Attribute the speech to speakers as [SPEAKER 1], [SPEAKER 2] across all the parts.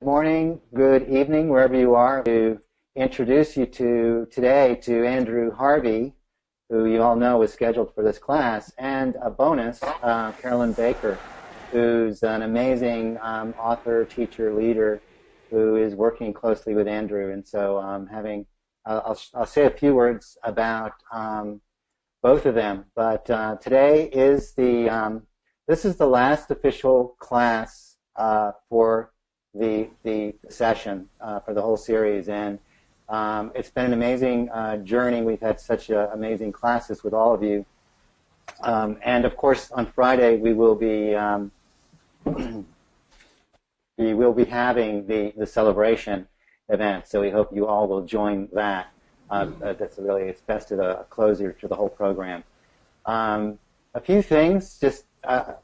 [SPEAKER 1] Morning, good evening, wherever you are, to introduce you today to Andrew Harvey, who you all know is scheduled for this class, and a bonus, Carolyn Baker, who's an amazing author, teacher, leader, who is working closely with Andrew. And so I'll say a few words about both of them. But today is this is the last official class for the session for the whole series, and it's been an amazing journey. We've had such amazing classes with all of you, and of course on Friday we will be having the celebration event. So we hope you all will join that. It's best of a closer to the whole program. A few things, just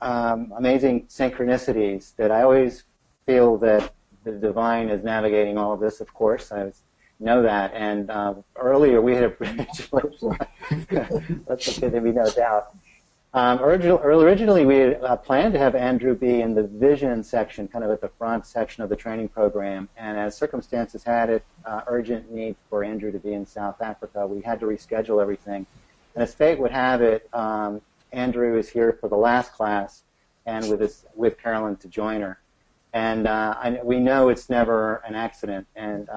[SPEAKER 1] amazing synchronicities that I always feel that the divine is navigating all of this, of course. I know that. And earlier we had that's okay, there be no doubt. Originally we had planned to have Andrew be in the vision section, kind of at the front section of the training program. And as circumstances had it, urgent need for Andrew to be in South Africa, we had to reschedule everything. And as fate would have it, Andrew is here for the last class, and with Carolyn to join her. And we know it's never an accident. And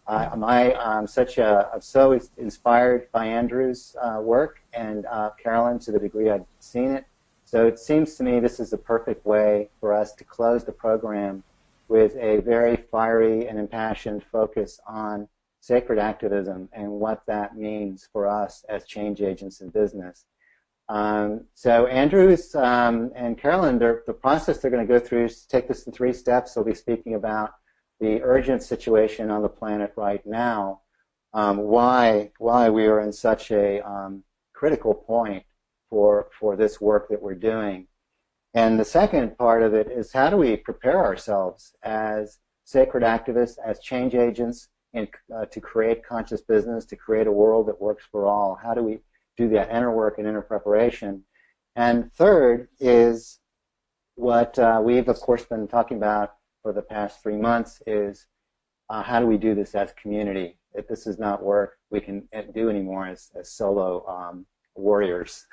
[SPEAKER 1] I'm so inspired by Andrew's work and Carolyn to the degree I've seen it. So it seems to me this is the perfect way for us to close the program with a very fiery and impassioned focus on sacred activism and what that means for us as change agents in business. So Andrews and Carolyn, the process they're going to go through is take this in 3 steps. They'll be speaking about the urgent situation on the planet right now, why we are in such a critical point for this work that we're doing. And the second part of it is, how do we prepare ourselves as sacred activists, as change agents, to create conscious business, to create a world that works for all? How do we do that inner work and inner preparation? And third is what we've, of course, been talking about for the past 3 months is how do we do this as community? If this is not work we can do anymore as solo warriors.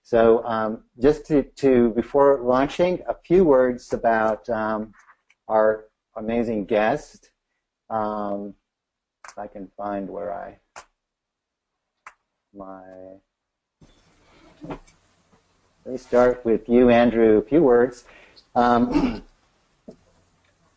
[SPEAKER 1] So just to before launching, a few words about our amazing guest. If I can find where let me start with you, Andrew. A few words.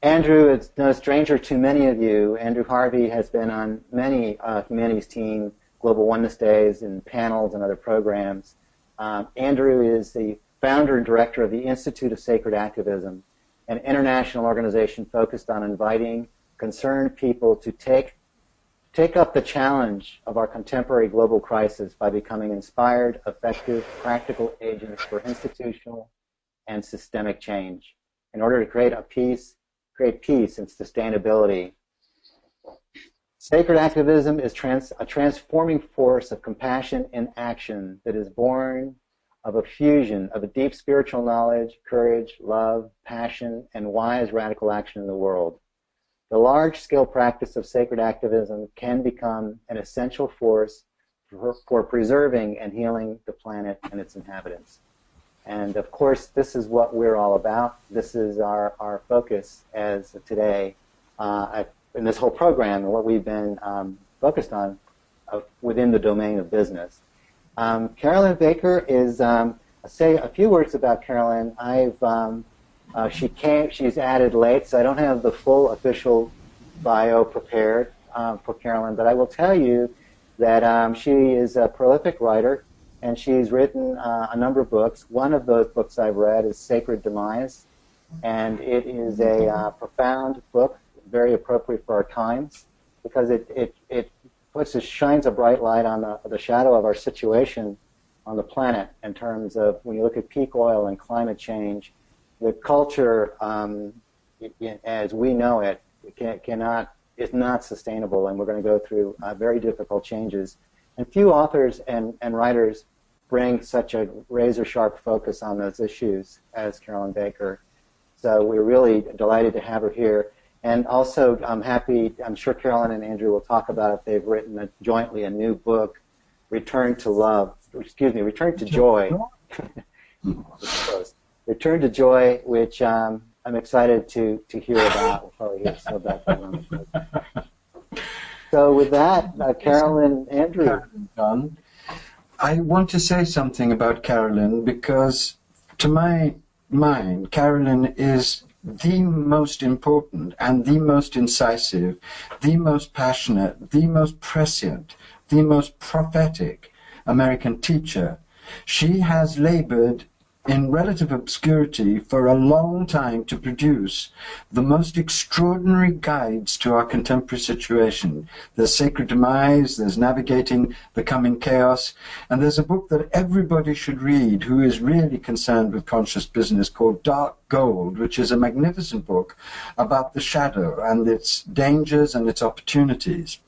[SPEAKER 1] Andrew is no stranger to many of you. Andrew Harvey has been on many Humanities Team Global Oneness Days and panels and other programs. Andrew is the founder and director of the Institute of Sacred Activism, an international organization focused on inviting concerned people to take up the challenge of our contemporary global crisis by becoming inspired, effective, practical agents for institutional and systemic change in order to create peace and sustainability. Sacred activism is a transforming force of compassion in action that is born of a fusion of a deep spiritual knowledge, courage, love, passion, and wise radical action in the world. The large-scale practice of sacred activism can become an essential force for preserving and healing the planet and its inhabitants. And of course, this is what we're all about. This is our focus as today in this whole program, and what we've been focused on within the domain of business. Carolyn Baker is, I'll say a few words about Carolyn. She's added late, so I don't have the full official bio prepared for Carolyn, but I will tell you that she is a prolific writer, and she's written a number of books. One of those books I've read is Sacred Demise, and it is a profound book, very appropriate for our times, because it shines a bright light on the shadow of our situation on the planet in terms of when you look at peak oil and climate change. The culture, as we know it, is not sustainable, and we're going to go through very difficult changes. And few authors and writers bring such a razor-sharp focus on those issues as Carolyn Baker. So we're really delighted to have her here. And also, I'm sure Carolyn and Andrew will talk about it. They've written jointly a new book, Return to Joy. Return to Joy, which I'm excited to hear about. We'll probably hear some about that on the show. So with that, Carolyn, Andrew.
[SPEAKER 2] John, I want to say something about Carolyn because, to my mind, Carolyn is the most important and the most incisive, the most passionate, the most prescient, the most prophetic American teacher. She has labored in relative obscurity for a long time to produce the most extraordinary guides to our contemporary situation. There's Sacred Demise, there's Navigating the Coming Chaos, and there's a book that everybody should read who is really concerned with conscious business called Dark Gold, which is a magnificent book about the shadow and its dangers and its opportunities.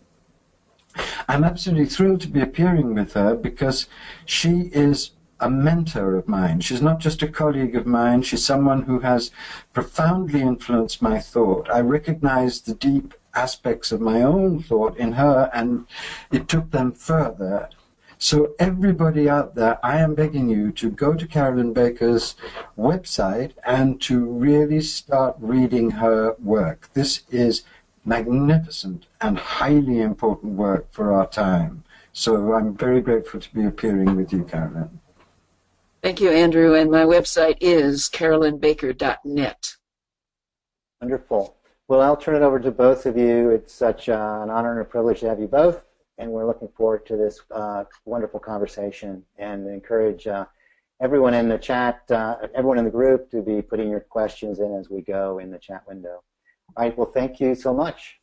[SPEAKER 2] I'm absolutely thrilled to be appearing with her because she is a mentor of mine. She's not just a colleague of mine, she's someone who has profoundly influenced my thought. I recognize the deep aspects of my own thought in her, and it took them further. So everybody out there, I am begging you to go to Carolyn Baker's website and to really start reading her work. This is magnificent and highly important work for our time. So I'm very grateful to be appearing with you, Carolyn.
[SPEAKER 3] Thank you, Andrew. And my website is carolynbaker.net.
[SPEAKER 1] Wonderful. Well, I'll turn it over to both of you. It's such an honor and a privilege to have you both, and we're looking forward to this wonderful conversation, and encourage everyone in the chat, everyone in the group, to be putting your questions in as we go in the chat window. All right, well, thank you so much.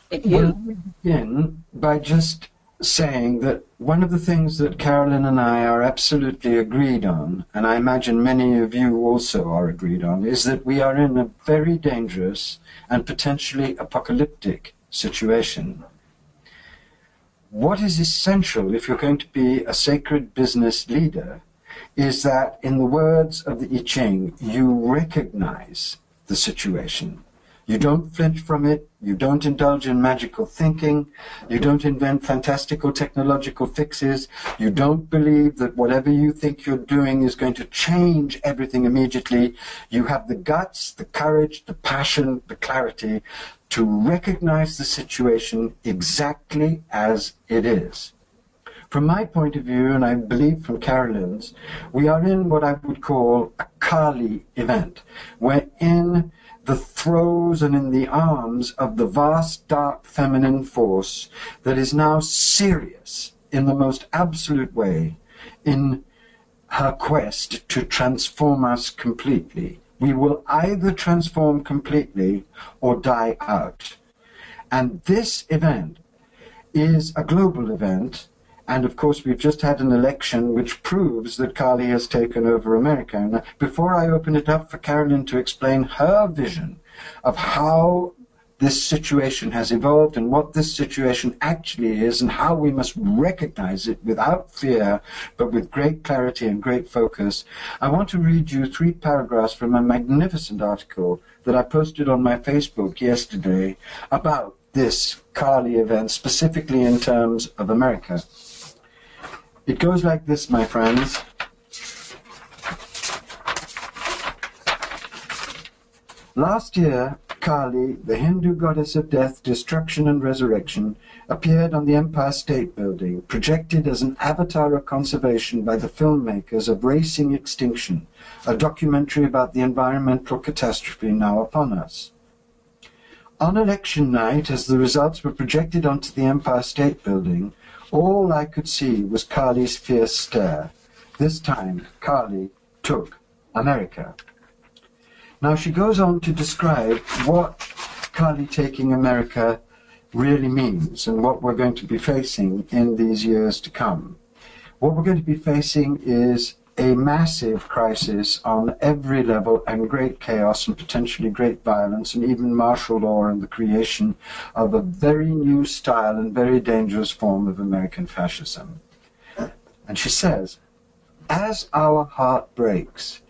[SPEAKER 3] Thank you.
[SPEAKER 2] Well, we begin by just saying that one of the things that Carolyn and I are absolutely agreed on, and I imagine many of you also are agreed on, is that we are in a very dangerous and potentially apocalyptic situation. What is essential if you're going to be a sacred business leader is that, in the words of the I Ching, you recognize the situation. You don't flinch from it, you don't indulge in magical thinking, you don't invent fantastical technological fixes, you don't believe that whatever you think you're doing is going to change everything immediately. You have the guts, the courage, the passion, the clarity to recognize the situation exactly as it is. From my point of view, and I believe from Carolyn's, we are in what I would call a Kali event. We're in the throes and in the arms of the vast, dark feminine force that is now serious in the most absolute way in her quest to transform us completely. We will either transform completely or die out. And this event is a global event. And of course, we've just had an election which proves that Kali has taken over America. And before I open it up for Carolyn to explain her vision of how this situation has evolved and what this situation actually is and how we must recognize it without fear, but with great clarity and great focus, I want to read you 3 paragraphs from a magnificent article that I posted on my Facebook yesterday about this Kali event, specifically in terms of America. It goes like this, my friends. Last year, Kali, the Hindu goddess of death, destruction, and resurrection, appeared on the Empire State Building, projected as an avatar of conservation by the filmmakers of Racing Extinction, a documentary about the environmental catastrophe now upon us. On election night, as the results were projected onto the Empire State Building, all I could see was Kali's fierce stare. This time, Kali took America. Now she goes on to describe what Kali taking America really means and what we're going to be facing in these years to come. What we're going to be facing is a massive crisis on every level, and great chaos and potentially great violence and even martial law and the creation of a very new style and very dangerous form of American fascism. And she says, as our heart breaks,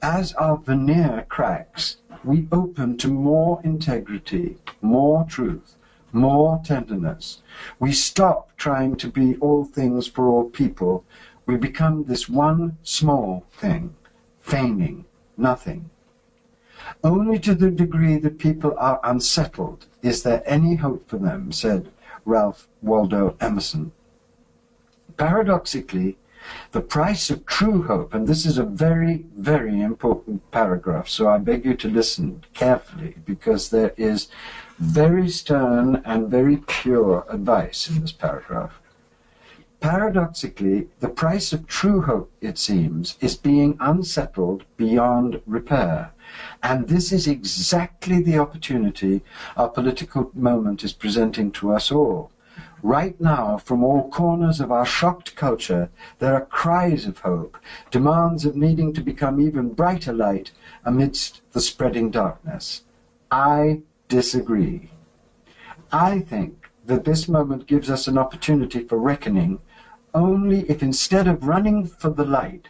[SPEAKER 2] as our veneer cracks, we open to more integrity, more truth, more tenderness. We stop trying to be all things for all people. We become this one small thing, feigning nothing. Only to the degree that people are unsettled is there any hope for them, said Ralph Waldo Emerson. Paradoxically, the price of true hope, and this is a very, very important paragraph, so I beg you to listen carefully, because there is very stern and very pure advice in this paragraph. Paradoxically, the price of true hope, it seems, is being unsettled beyond repair. And this is exactly the opportunity our political moment is presenting to us all. Right now, from all corners of our shocked culture, there are cries of hope, demands of needing to become even brighter light amidst the spreading darkness. I disagree. I think that this moment gives us an opportunity for reckoning only if, instead of running for the light,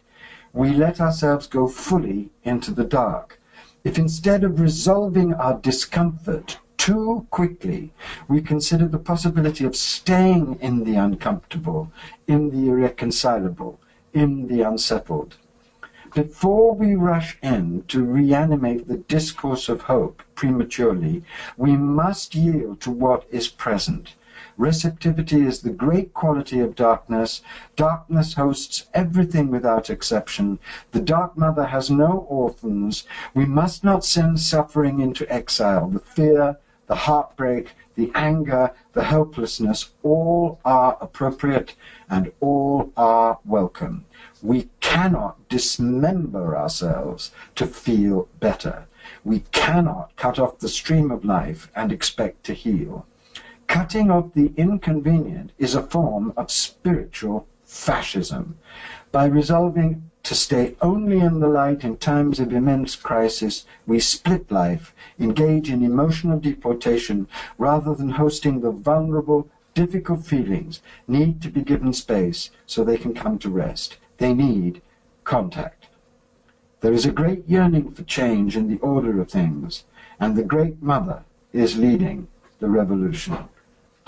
[SPEAKER 2] we let ourselves go fully into the dark. If instead of resolving our discomfort too quickly, we consider the possibility of staying in the uncomfortable, in the irreconcilable, in the unsettled. Before we rush in to reanimate the discourse of hope prematurely, we must yield to what is present. Receptivity is the great quality of darkness. Darkness hosts everything without exception. The Dark Mother has no orphans. We must not send suffering into exile. The fear, the heartbreak, the anger, the helplessness, all are appropriate and all are welcome. We cannot dismember ourselves to feel better. We cannot cut off the stream of life and expect to heal. Cutting off the inconvenient is a form of spiritual fascism. By resolving to stay only in the light in times of immense crisis, we split life, engage in emotional deportation, rather than hosting the vulnerable, difficult feelings need to be given space so they can come to rest. They need contact. There is a great yearning for change in the order of things, and the Great Mother is leading the revolution.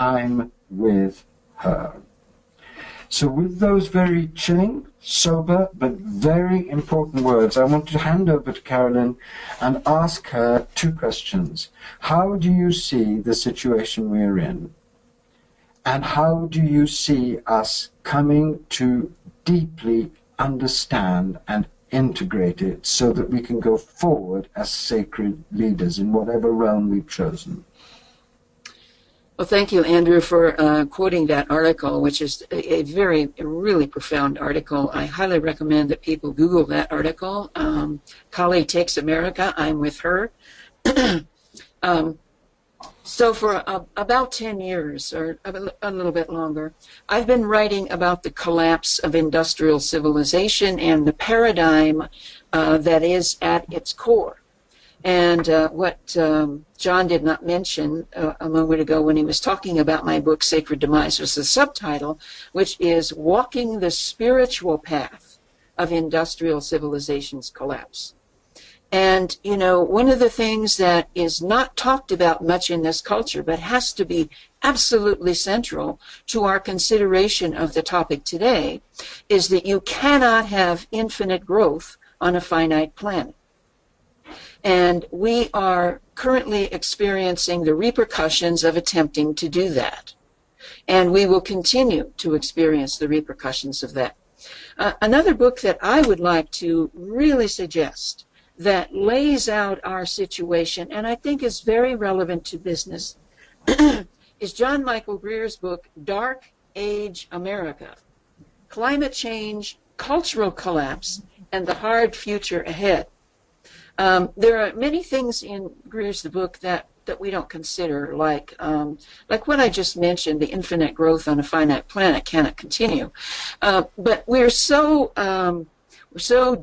[SPEAKER 2] I'm with her. So with those very chilling, sober, but very important words, I want to hand over to Carolyn and ask her two questions. How do you see the situation we're in? And how do you see us coming to deeply understand and integrate it so that we can go forward as sacred leaders in whatever realm we've chosen?
[SPEAKER 3] Well, thank you, Andrew, for quoting that article, which is a really profound article. I highly recommend that people Google that article. Kali Takes America, I'm with her. So for about 10 years, or a little bit longer, I've been writing about the collapse of industrial civilization and the paradigm that is at its core. And what John did not mention a moment ago when he was talking about my book, Sacred Demise, was the subtitle, which is Walking the Spiritual Path of Industrial Civilization's Collapse. And, you know, one of the things that is not talked about much in this culture, but has to be absolutely central to our consideration of the topic today, is that you cannot have infinite growth on a finite planet. And we are currently experiencing the repercussions of attempting to do that. And we will continue to experience the repercussions of that. Another book that I would like to really suggest that lays out our situation, and I think is very relevant to business, is John Michael Greer's book, Dark Age America, Climate Change, Cultural Collapse, and the Hard Future Ahead. There are many things in Greer's book that we don't consider, like what I just mentioned, the infinite growth on a finite planet cannot continue. But we're so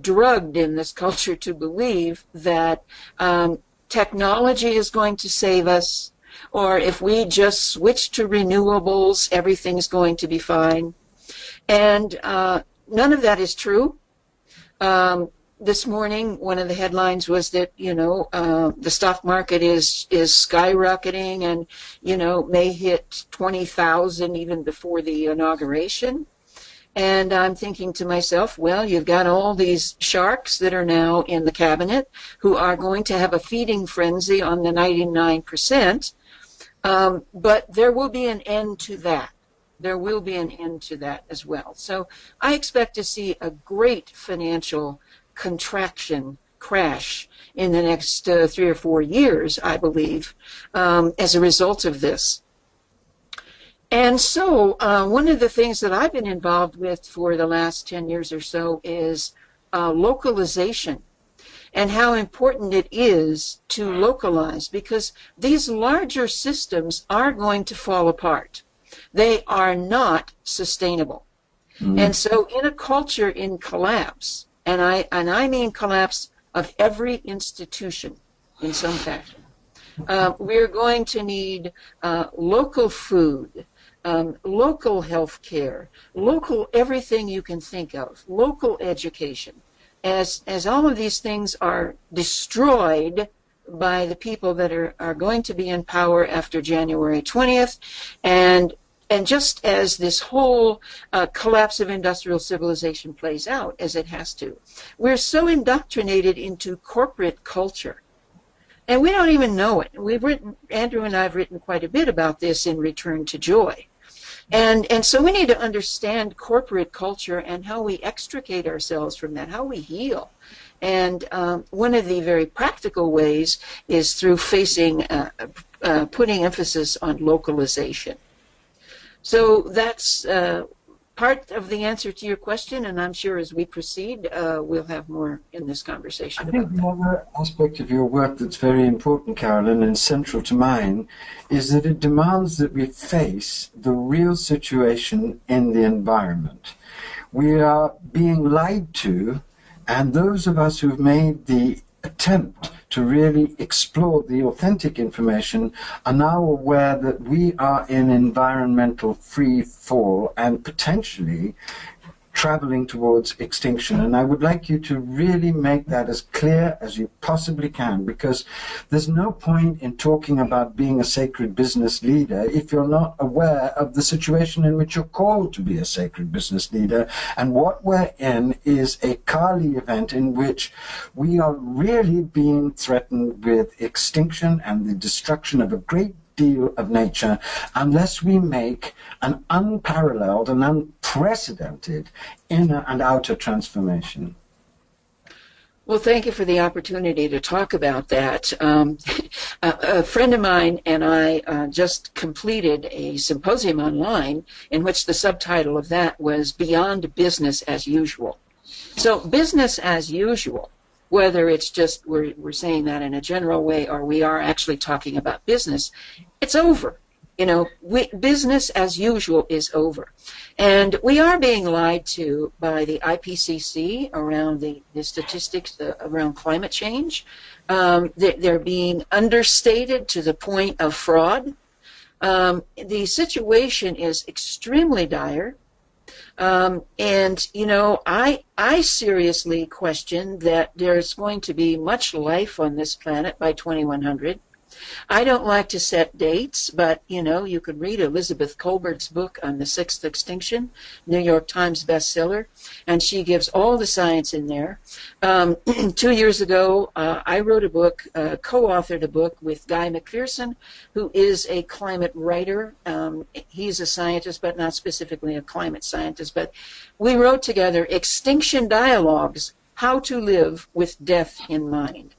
[SPEAKER 3] drugged in this culture to believe that technology is going to save us, or if we just switch to renewables, everything's going to be fine. And none of that is true. this morning, one of the headlines was that, the stock market is skyrocketing and, may hit 20,000 even before the inauguration. And I'm thinking to myself, well, you've got all these sharks that are now in the cabinet who are going to have a feeding frenzy on the 99%. But there will be an end to that. There will be an end to that as well. So I expect to see a great financial contraction, crash in the next 3 or 4 years, I believe, as a result of this. And so one of the things that I've been involved with for the last 10 years or so is localization, and how important it is to localize, because these larger systems are going to fall apart. They are not sustainable. Mm-hmm. And so in a culture in collapse, and I mean collapse of every institution in some fashion, we're going to need local food, local health care, local everything you can think of, local education. As all of these things are destroyed by the people that are going to be in power after January 20th, and just as this whole collapse of industrial civilization plays out, as it has to, we're so indoctrinated into corporate culture. And we don't even know it. Andrew and I have written quite a bit about this in Return to Joy. And so we need to understand corporate culture and how we extricate ourselves from that, how we heal. And one of the very practical ways is through putting emphasis on localization. So that's part of the answer to your question, and I'm sure as we proceed, we'll have more in this conversation.
[SPEAKER 2] I think the other aspect of your work that's very important, Carolyn, and central to mine, is that it demands that we face the real situation in the environment. We are being lied to, and those of us who've made the attempt to really explore the authentic information are now aware that we are in environmental free fall and potentially traveling towards extinction. And I would like you to really make that as clear as you possibly can, because there's no point in talking about being a sacred business leader if you're not aware of the situation in which you're called to be a sacred business leader. And what we're in is a Kali event in which we are really being threatened with extinction and the destruction of a great deal of nature unless we make an unparalleled and unprecedented inner and outer transformation.
[SPEAKER 3] Well, thank you for the opportunity to talk about that. A friend of mine and I just completed a symposium online in which the subtitle of that was Beyond Business as Usual. So business as usual, whether it's just we're saying that in a general way or we are actually talking about business, it's over. Business as usual is over. And we are being lied to by the IPCC around the statistics around climate change. They're being understated to the point of fraud. The situation is extremely dire. I seriously question that there's going to be much life on this planet by 2100. I don't like to set dates, but, you could read Elizabeth Kolbert's book on the sixth extinction, New York Times bestseller, and she gives all the science in there. 2 years ago, I wrote a book, co-authored a book with Guy McPherson, who is a climate writer. He's a scientist, but not specifically a climate scientist. But we wrote together Extinction Dialogues, How to Live with Death in Mind.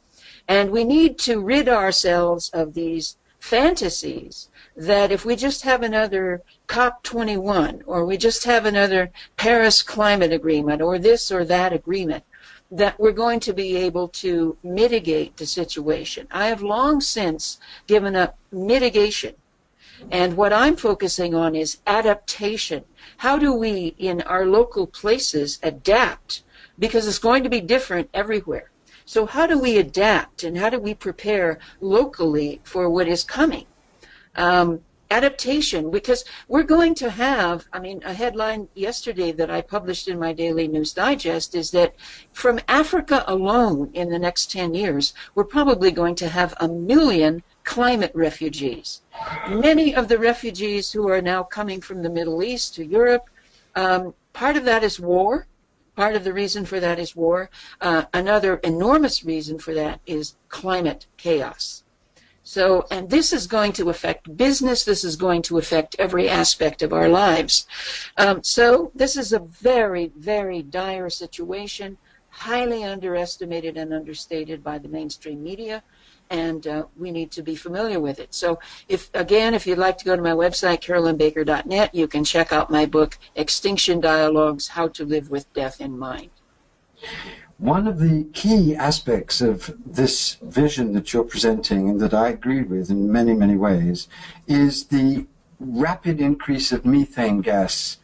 [SPEAKER 3] And we need to rid ourselves of these fantasies that if we just have another COP21 or we just have another Paris Climate Agreement or this or that agreement, that we're going to be able to mitigate the situation. I have long since given up mitigation. And what I'm focusing on is adaptation. How do we, in our local places, adapt? Because it's going to be different everywhere. So how do we adapt and how do we prepare locally for what is coming? adaptation, because we're going to have, I mean, a headline yesterday that I published in my daily news digest is that from Africa alone in the next 10 years, we're probably going to have 1 million climate refugees. Many of the refugees who are now coming from the Middle East to Europe, part of that is war. Part of the reason for that is war. Another enormous reason for that is climate chaos. So, and this is going to affect business. This is going to affect every aspect of our lives. So this is a very, very dire situation, highly underestimated and understated by the mainstream media, and we need to be familiar with it. So, if you'd like to go to my website, carolynbaker.net, you can check out my book, Extinction Dialogues, How to Live with Death in Mind.
[SPEAKER 2] One of the key aspects of this vision that you're presenting, and that I agree with in many, many ways, is the rapid increase of methane gas.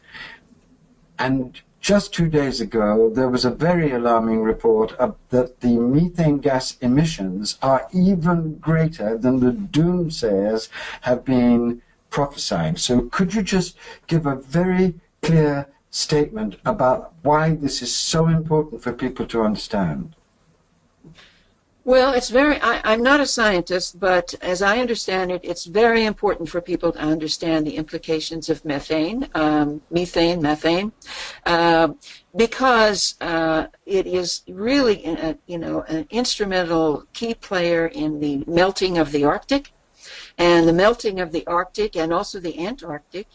[SPEAKER 2] And just 2 days ago, there was a very alarming report that the methane gas emissions are even greater than the doomsayers have been prophesying. So could you just give a very clear statement about why this is so important for people to understand?
[SPEAKER 3] Well, I'm not a scientist, but as I understand it, it's very important for people to understand the implications of methane, because it is really, an instrumental key player in the melting of the Arctic, and the melting of the Arctic and also the Antarctic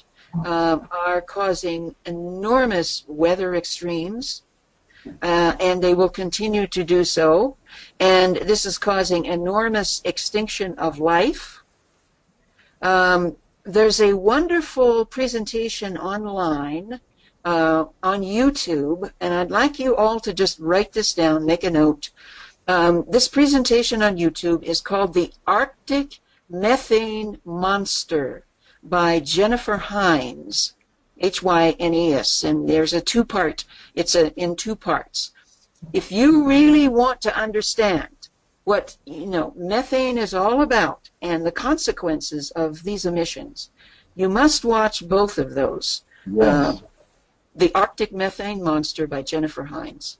[SPEAKER 3] are causing enormous weather extremes, and they will continue to do so. And this is causing enormous extinction of life. There's a wonderful presentation online on YouTube, and I'd like you all to just write this down, make a note. This presentation on YouTube is called The Arctic Methane Monster by Jennifer Hines, Hynes, and there's a two-part, in 2 parts. If you really want to understand what, methane is all about and the consequences of these emissions, you must watch both of those.
[SPEAKER 2] Yes.
[SPEAKER 3] The Arctic Methane Monster by Jennifer Hines.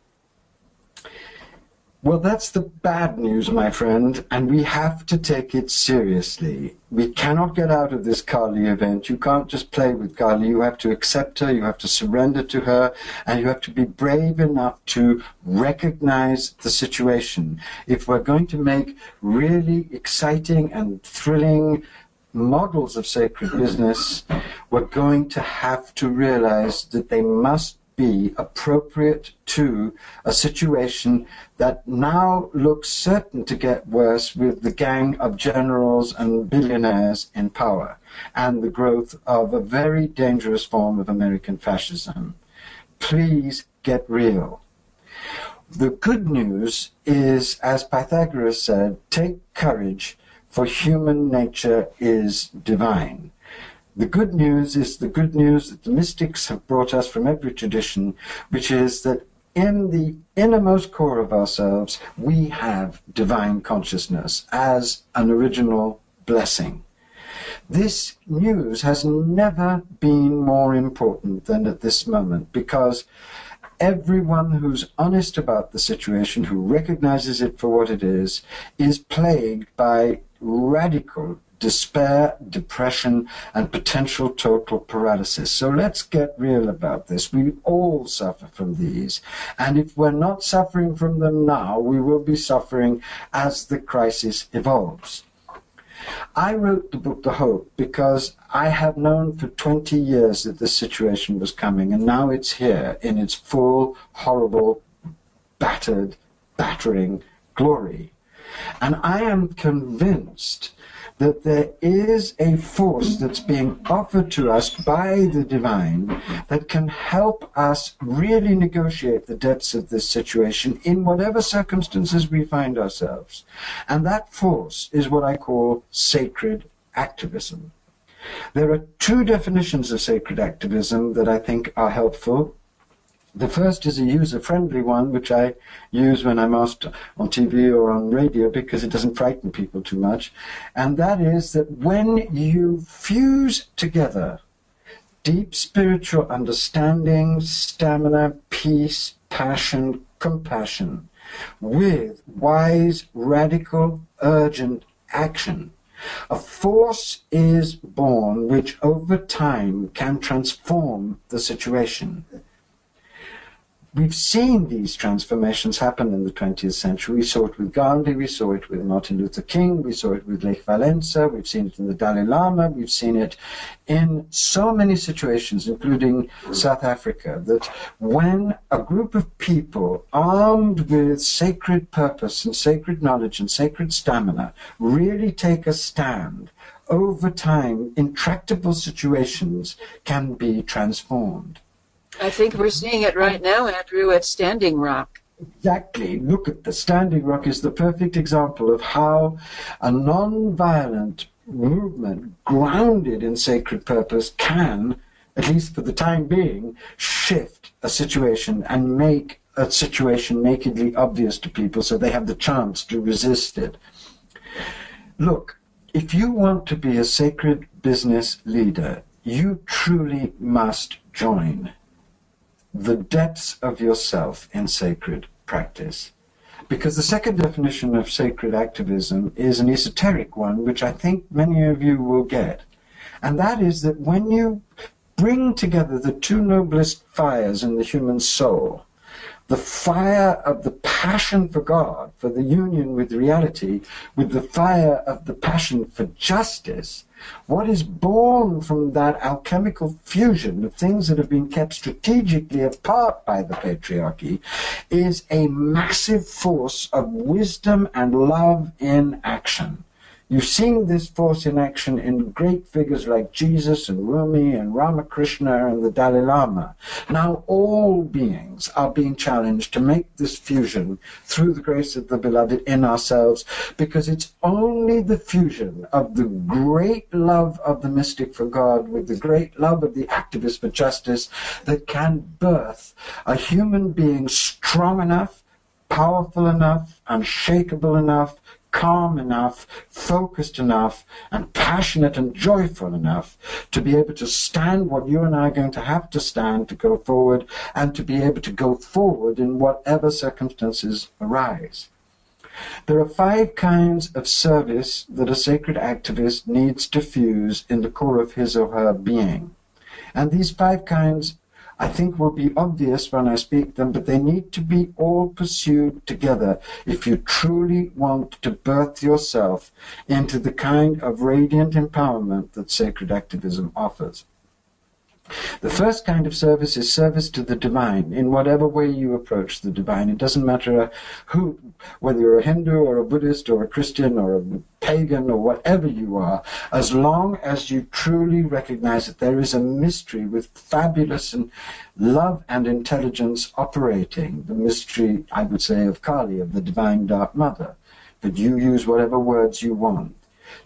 [SPEAKER 2] Well, that's the bad news, my friend, and we have to take it seriously. We cannot get out of this Carly event. You can't just play with Carly. You have to accept her, you have to surrender to her, and you have to be brave enough to recognize the situation. If we're going to make really exciting and thrilling models of sacred business, we're going to have to realize that they must be appropriate to a situation that now looks certain to get worse with the gang of generals and billionaires in power and the growth of a very dangerous form of American fascism. Please get real. The good news is, as Pythagoras said, take courage, for human nature is divine. The good news is the good news that the mystics have brought us from every tradition, which is that in the innermost core of ourselves, we have divine consciousness as an original blessing. This news has never been more important than at this moment, because everyone who's honest about the situation, who recognizes it for what it is plagued by radical despair, depression, and potential total paralysis. So let's get real about this. We all suffer from these. And if we're not suffering from them now, we will be suffering as the crisis evolves. I wrote the book The Hope because I have known for 20 years that this situation was coming, and now it's here in its full, horrible, battering glory. And I am convinced that there is a force that's being offered to us by the divine that can help us really negotiate the depths of this situation in whatever circumstances we find ourselves. And that force is what I call sacred activism. There are 2 definitions of sacred activism that I think are helpful. The first is a user-friendly one, which I use when I'm asked on TV or on radio because it doesn't frighten people too much. And that is that when you fuse together deep spiritual understanding, stamina, peace, passion, compassion, with wise, radical, urgent action, a force is born which over time can transform the situation. We've seen these transformations happen in the 20th century. We saw it with Gandhi, we saw it with Martin Luther King, we saw it with Lech Walesa, we've seen it in the Dalai Lama, we've seen it in so many situations, including South Africa, that when a group of people armed with sacred purpose and sacred knowledge and sacred stamina really take a stand, over time, intractable situations can be transformed.
[SPEAKER 3] I think we're seeing it right now, Andrew, at Standing Rock.
[SPEAKER 2] Exactly. Look at the Standing Rock is the perfect example of how a non-violent movement grounded in sacred purpose can, at least for the time being, shift a situation and make a situation nakedly obvious to people so they have the chance to resist it. Look, if you want to be a sacred business leader, you truly must join the depths of yourself in sacred practice. Because the second definition of sacred activism is an esoteric one, which I think many of you will get. And that is that when you bring together the two noblest fires in the human soul, the fire of the passion for God, for the union with reality, with the fire of the passion for justice, what is born from that alchemical fusion of things that have been kept strategically apart by the patriarchy is a massive force of wisdom and love in action. You've seen this force in action in great figures like Jesus and Rumi and Ramakrishna and the Dalai Lama. Now all beings are being challenged to make this fusion through the grace of the beloved in ourselves, because it's only the fusion of the great love of the mystic for God with the great love of the activist for justice that can birth a human being strong enough, powerful enough, unshakable enough, calm enough, focused enough, and passionate and joyful enough to be able to stand what you and I are going to have to stand to go forward, and to be able to go forward in whatever circumstances arise. There are 5 kinds of service that a sacred activist needs to fuse in the core of his or her being. And these 5 kinds, I think, will be obvious when I speak them, but they need to be all pursued together if you truly want to birth yourself into the kind of radiant empowerment that sacred activism offers. The first kind of service is service to the divine, in whatever way you approach the divine. It doesn't matter whether you're a Hindu or a Buddhist or a Christian or a pagan or whatever you are, as long as you truly recognize that there is a mystery with fabulous and love and intelligence operating, the mystery, I would say, of Kali, of the divine Dark Mother. But you use whatever words you want.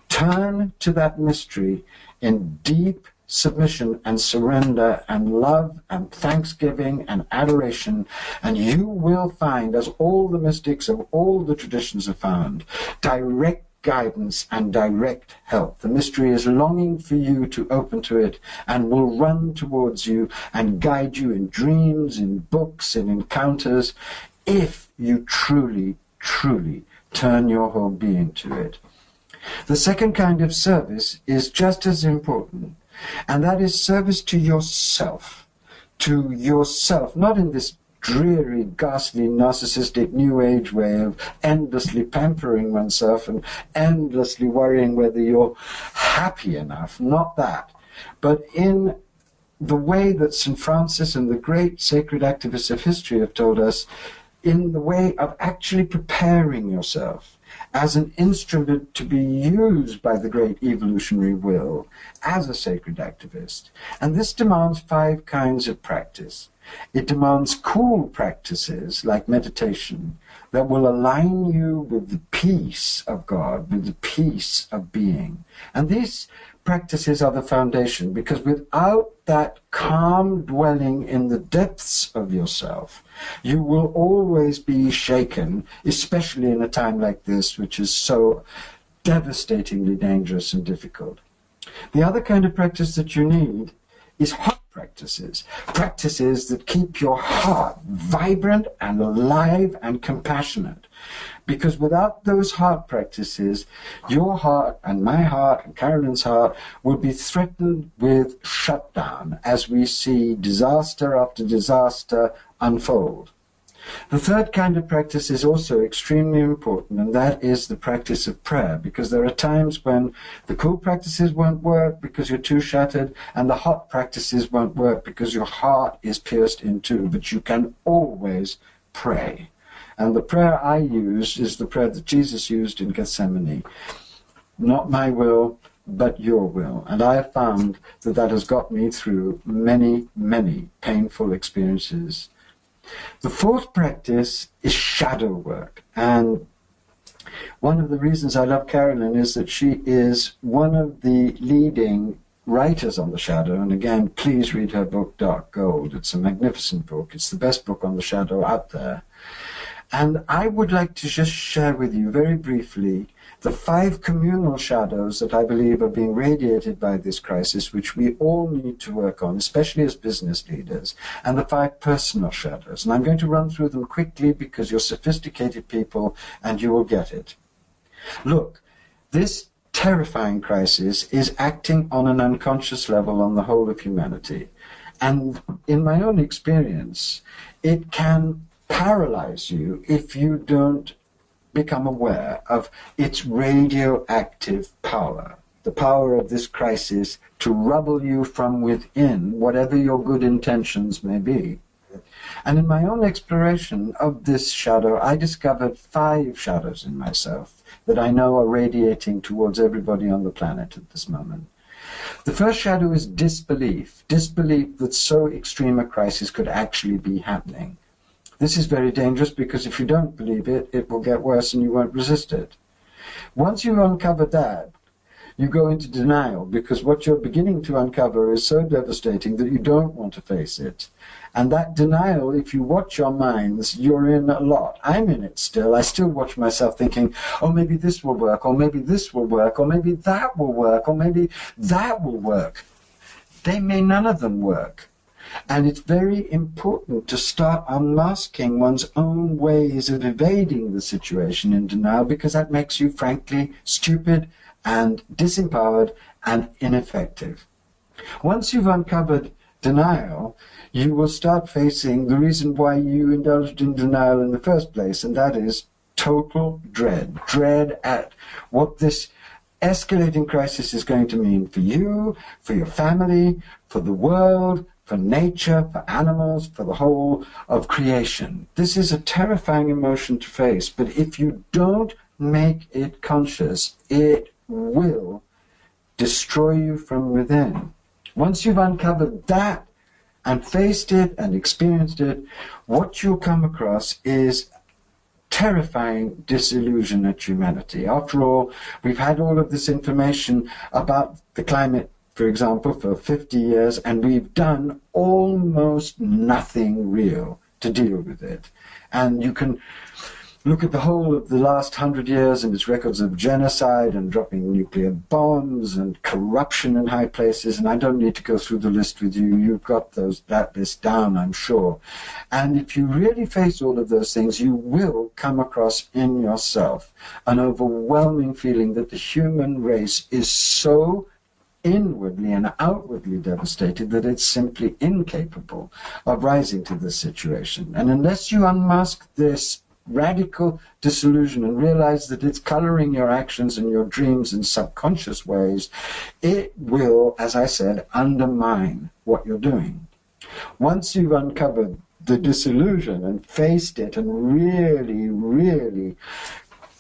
[SPEAKER 2] Turn to that mystery in deep submission and surrender and love and thanksgiving and adoration, and you will find, as all the mystics of all the traditions have found, direct guidance and direct help. The mystery is longing for you to open to it and will run towards you and guide you in dreams, in books, in encounters, if you truly, truly turn your whole being to it. The second kind of service is just as important, and that is service to yourself, not in this dreary, ghastly, narcissistic, new age way of endlessly pampering oneself and endlessly worrying whether you're happy enough, not that, but in the way that St. Francis and the great sacred activists of history have told us, in the way of actually preparing yourself as an instrument to be used by the great evolutionary will as a sacred activist. And this demands 5 kinds of practice. It demands cool practices like meditation that will align you with the peace of God, with the peace of being. And these practices are the foundation, because without that calm dwelling in the depths of yourself, you will always be shaken, especially in a time like this, which is so devastatingly dangerous and difficult. The other kind of practice that you need is hot practices, practices that keep your heart vibrant and alive and compassionate. Because without those heart practices, your heart and my heart and Carolyn's heart will be threatened with shutdown as we see disaster after disaster unfold. The third kind of practice is also extremely important, and that is the practice of prayer, because there are times when the cool practices won't work because you're too shattered, and the hot practices won't work because your heart is pierced in two, but you can always pray. And the prayer I use is the prayer that Jesus used in Gethsemane. Not my will, but your will. And I have found that that has got me through many, many painful experiences. The fourth practice is shadow work. And one of the reasons I love Carolyn is that she is one of the leading writers on the shadow. And again, please read her book, Dark Gold. It's a magnificent book. It's the best book on the shadow out there. And I would like to just share with you very briefly the 5 communal shadows that I believe are being radiated by this crisis, which we all need to work on, especially as business leaders, and the 5 personal shadows. And I'm going to run through them quickly because you're sophisticated people and you will get it. Look, this terrifying crisis is acting on an unconscious level on the whole of humanity. And in my own experience, it can paralyze you if you don't become aware of its radioactive power, the power of this crisis to rubble you from within, whatever your good intentions may be. And in my own exploration of this shadow, I discovered 5 shadows in myself that I know are radiating towards everybody on the planet at this moment. The first shadow is disbelief, disbelief that so extreme a crisis could actually be happening. This is very dangerous because if you don't believe it, it will get worse and you won't resist it. Once you've uncovered that, you go into denial because what you're beginning to uncover is so devastating that you don't want to face it. And that denial, if you watch your minds, you're in a lot. I'm in it still. I still watch myself thinking, oh, maybe this will work, or maybe this will work, or maybe that will work, or maybe that will work. They may none of them work. And it's very important to start unmasking one's own ways of evading the situation in denial, because that makes you, frankly, stupid and disempowered and ineffective. Once you've uncovered denial, you will start facing the reason why you indulged in denial in the first place, and that is total dread. Dread at what this escalating crisis is going to mean for you, for your family, for the world, for nature, for animals, for the whole of creation. This is a terrifying emotion to face, but if you don't make it conscious, it will destroy you from within. Once you've uncovered that and faced it and experienced it, what you'll come across is terrifying disillusion at humanity. After all, we've had all of this information about the climate, for example, for 50 years, and we've done almost nothing real to deal with it. And you can look at the whole of the last 100 years and its records of genocide and dropping nuclear bombs and corruption in high places, and I don't need to go through the list with you. You've got that list down, I'm sure. And if you really face all of those things, you will come across in yourself an overwhelming feeling that the human race is so inwardly and outwardly devastated that it's simply incapable of rising to this situation. And unless you unmask this radical disillusion and realize that it's coloring your actions and your dreams in subconscious ways, it will, as I said, undermine what you're doing. Once you've uncovered the disillusion and faced it and really, really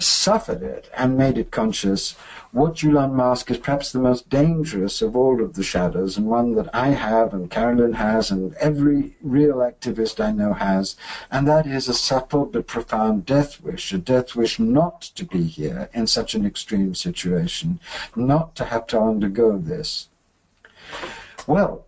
[SPEAKER 2] suffered it and made it conscious, what you'll unmask is perhaps the most dangerous of all of the shadows, and one that I have and Carolyn has and every real activist I know has, and that is a subtle but profound death wish, a death wish not to be here in such an extreme situation, not to have to undergo this. Well,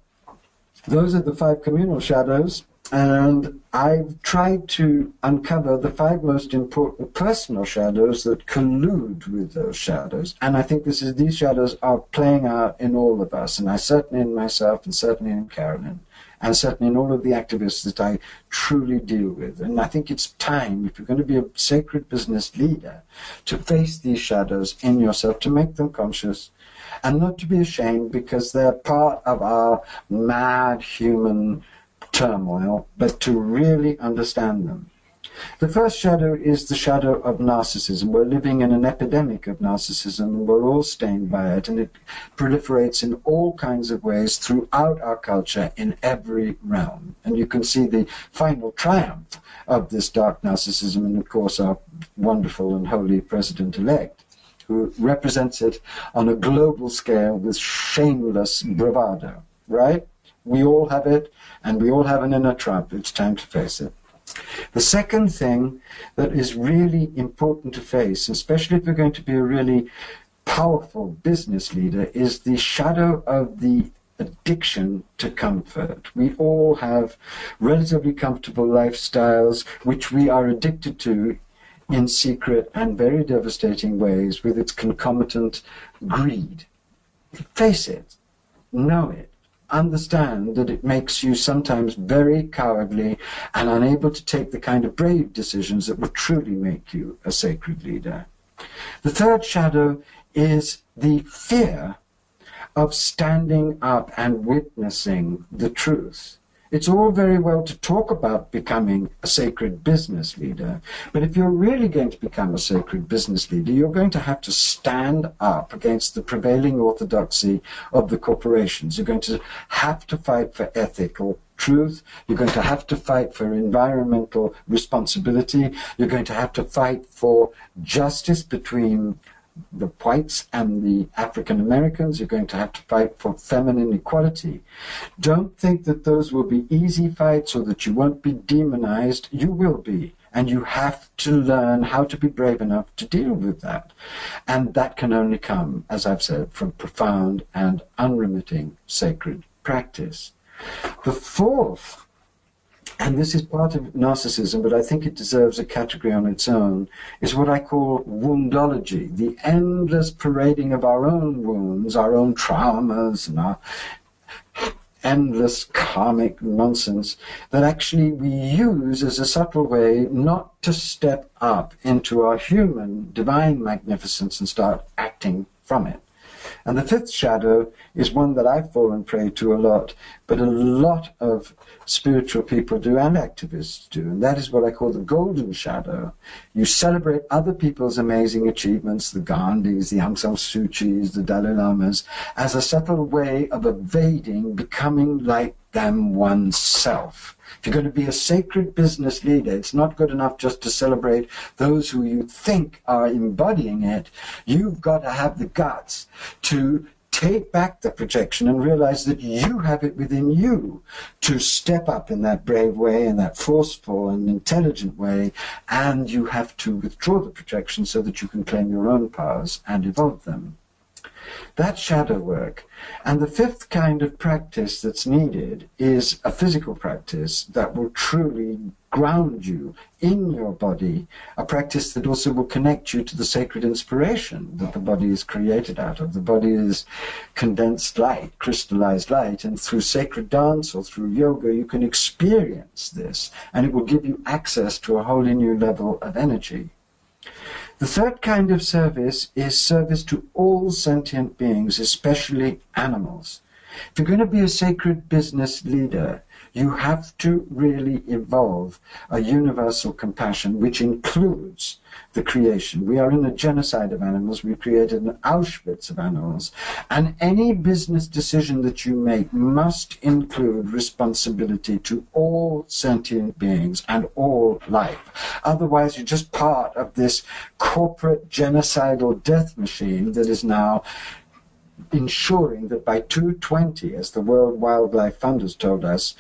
[SPEAKER 2] those are the 5 communal shadows. And I've tried to uncover the 5 most important personal shadows that collude with those shadows. And I think these shadows are playing out in all of us. And I certainly in myself, and certainly in Carolyn, and certainly in all of the activists that I truly deal with. And I think it's time, if you're going to be a sacred business leader, to face these shadows in yourself, to make them conscious, and not to be ashamed, because they're part of our mad human turmoil, but to really understand them. The first shadow is the shadow of narcissism. We're living in an epidemic of narcissism, and we're all stained by it, and it proliferates in all kinds of ways throughout our culture in every realm. And you can see the final triumph of this dark narcissism, and of course our wonderful and holy president-elect, who represents it on a global scale with shameless bravado, right? We all have it, and we all have an inner Trump. It's time to face it. The second thing that is really important to face, especially if you're going to be a really powerful business leader, is the shadow of the addiction to comfort. We all have relatively comfortable lifestyles which we are addicted to in secret and very devastating ways with its concomitant greed. Face it. Know it. Understand that it makes you sometimes very cowardly and unable to take the kind of brave decisions that will truly make you a sacred leader. The third shadow is the fear of standing up and witnessing the truth. It's all very well to talk about becoming a sacred business leader, but if you're really going to become a sacred business leader, you're going to have to stand up against the prevailing orthodoxy of the corporations. You're going to have to fight for ethical truth. You're going to have to fight for environmental responsibility. You're going to have to fight for justice between the whites and the African Americans. You're going to have to fight for feminine equality. Don't think that those will be easy fights or that you won't be demonized. You will be. And you have to learn how to be brave enough to deal with that. And that can only come, as I've said, from profound and unremitting sacred practice. The fourth, and this is part of narcissism, but I think it deserves a category on its own, is what I call woundology, the endless parading of our own wounds, our own traumas, and our endless karmic nonsense that actually we use as a subtle way not to step up into our human divine magnificence and start acting from it. And the fifth shadow is one that I've fallen prey to a lot, but a lot of spiritual people do and activists do, and that is what I call the golden shadow. You celebrate other people's amazing achievements, the Gandhis, the Aung San Suu Kyis, the Dalai Lamas, as a subtle way of evading becoming like them oneself. If you're going to be a sacred business leader, it's not good enough just to celebrate those who you think are embodying it. You've got to have the guts to take back the projection and realize that you have it within you to step up in that brave way, in that forceful and intelligent way, and you have to withdraw the projection so that you can claim your own powers and evolve them. That's shadow work. And the fifth kind of practice that's needed is a physical practice that will truly ground you in your body, a practice that also will connect you to the sacred inspiration that the body is created out of. The body is condensed light, crystallized light, and through sacred dance or through yoga you can experience this, and it will give you access to a wholly new level of energy. The third kind of service is service to all sentient beings, especially animals. If you're going to be a sacred business leader, you have to really evolve a universal compassion which includes the creation. We are in a genocide of animals. We've created an Auschwitz of animals. And any business decision that you make must include responsibility to all sentient beings and all life. Otherwise, you're just part of this corporate genocidal death machine that is now ensuring that by 2020, as the World Wildlife Fund has told us,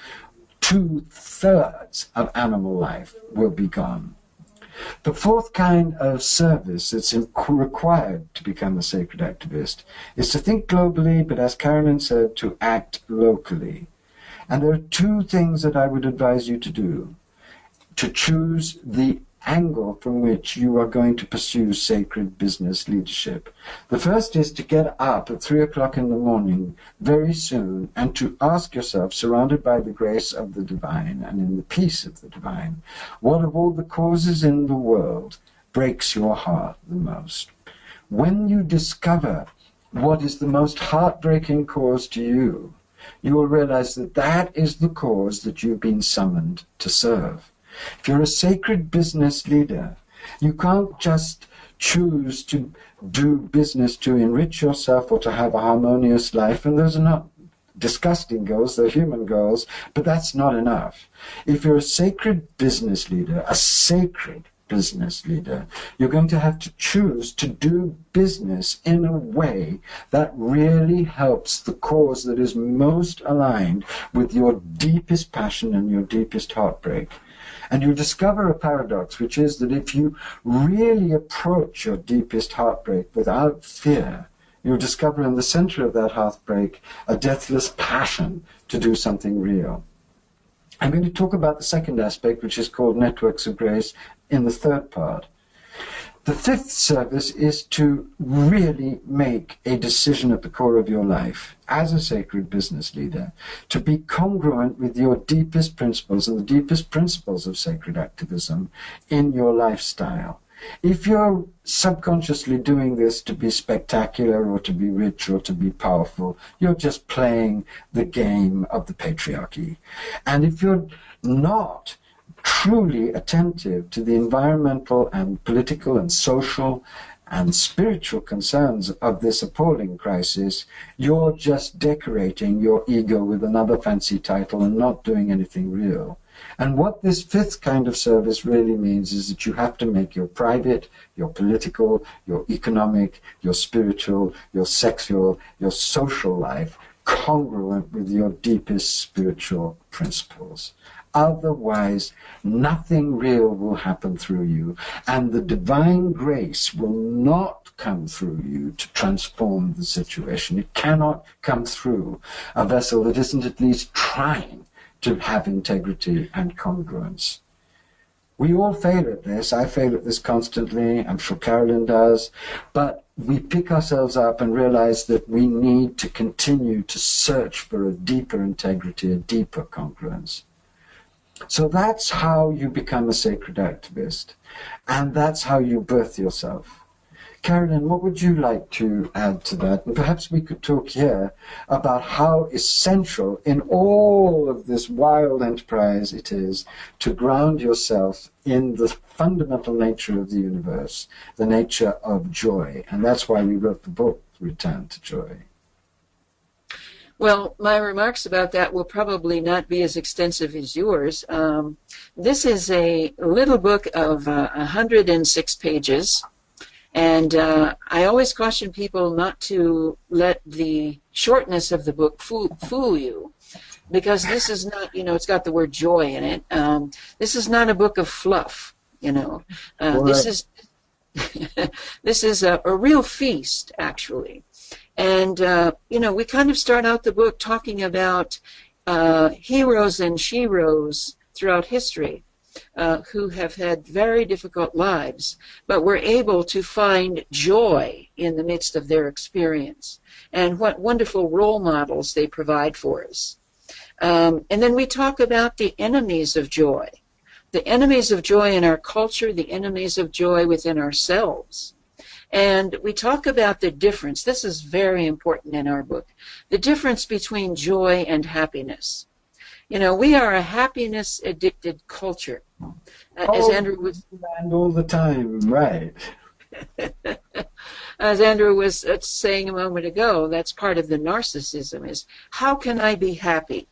[SPEAKER 2] 2/3 of animal life will be gone. The fourth kind of service that's required to become a sacred activist is to think globally, but as Carolyn said, to act locally. And there are two things that I would advise you to do to choose the angle from which you are going to pursue sacred business leadership. The first is to get up at 3 o'clock in the morning very soon and to ask yourself, surrounded by the grace of the divine and in the peace of the divine, what of all the causes in the world breaks your heart the most? When you discover what is the most heartbreaking cause to you, you will realize that that is the cause that you've been summoned to serve. If you're a sacred business leader, you can't just choose to do business to enrich yourself or to have a harmonious life, and those are not disgusting goals, they're human goals, but that's not enough. If you're a sacred business leader, you're going to have to choose to do business in a way that really helps the cause that is most aligned with your deepest passion and your deepest heartbreak. And you'll discover a paradox, which is that if you really approach your deepest heartbreak without fear, you'll discover in the center of that heartbreak a deathless passion to do something real. I'm going to talk about the second aspect, which is called networks of grace, in the third part. The fifth service is to really make a decision at the core of your life, as a sacred business leader, to be congruent with your deepest principles and the deepest principles of sacred activism in your lifestyle. If you're subconsciously doing this to be spectacular or to be rich or to be powerful, you're just playing the game of the patriarchy. And if you're not truly attentive to the environmental and political and social and spiritual concerns of this appalling crisis, you're just decorating your ego with another fancy title and not doing anything real. And what this fifth kind of service really means is that you have to make your private, your political, your economic, your spiritual, your sexual, your social life congruent with your deepest spiritual principles. Otherwise, nothing real will happen through you, and the divine grace will not come through you to transform the situation. It cannot come through a vessel that isn't at least trying to have integrity and congruence. We all fail at this. I fail at this constantly. I'm sure Carolyn does. But we pick ourselves up and realize that we need to continue to search for a deeper integrity, a deeper congruence. So that's how you become a sacred activist, and that's how you birth yourself. Carolyn, what would you like to add to that? And perhaps we could talk here about how essential in all of this wild enterprise it is to ground yourself in the fundamental nature of the universe, the nature of joy. And that's why we wrote the book, Return to Joy.
[SPEAKER 3] Well, my remarks about that will probably not be as extensive as yours. This is a little book of 106 pages, and I always caution people not to let the shortness of the book fool you, because this is not, it's got the word joy in it. This is not a book of fluff, This is this is a real feast, actually. And, we kind of start out the book talking about heroes and sheroes throughout history who have had very difficult lives, but were able to find joy in the midst of their experience. And what wonderful role models they provide for us. And then we talk about the enemies of joy. The enemies of joy in our culture, the enemies of joy within ourselves. And we talk about the difference. This is very important in our book. The difference between joy and happiness. You know, we are a happiness-addicted culture. As Andrew was...
[SPEAKER 2] And all the time, right.
[SPEAKER 3] As Andrew was saying a moment ago, that's part of the narcissism, is how can I be happy?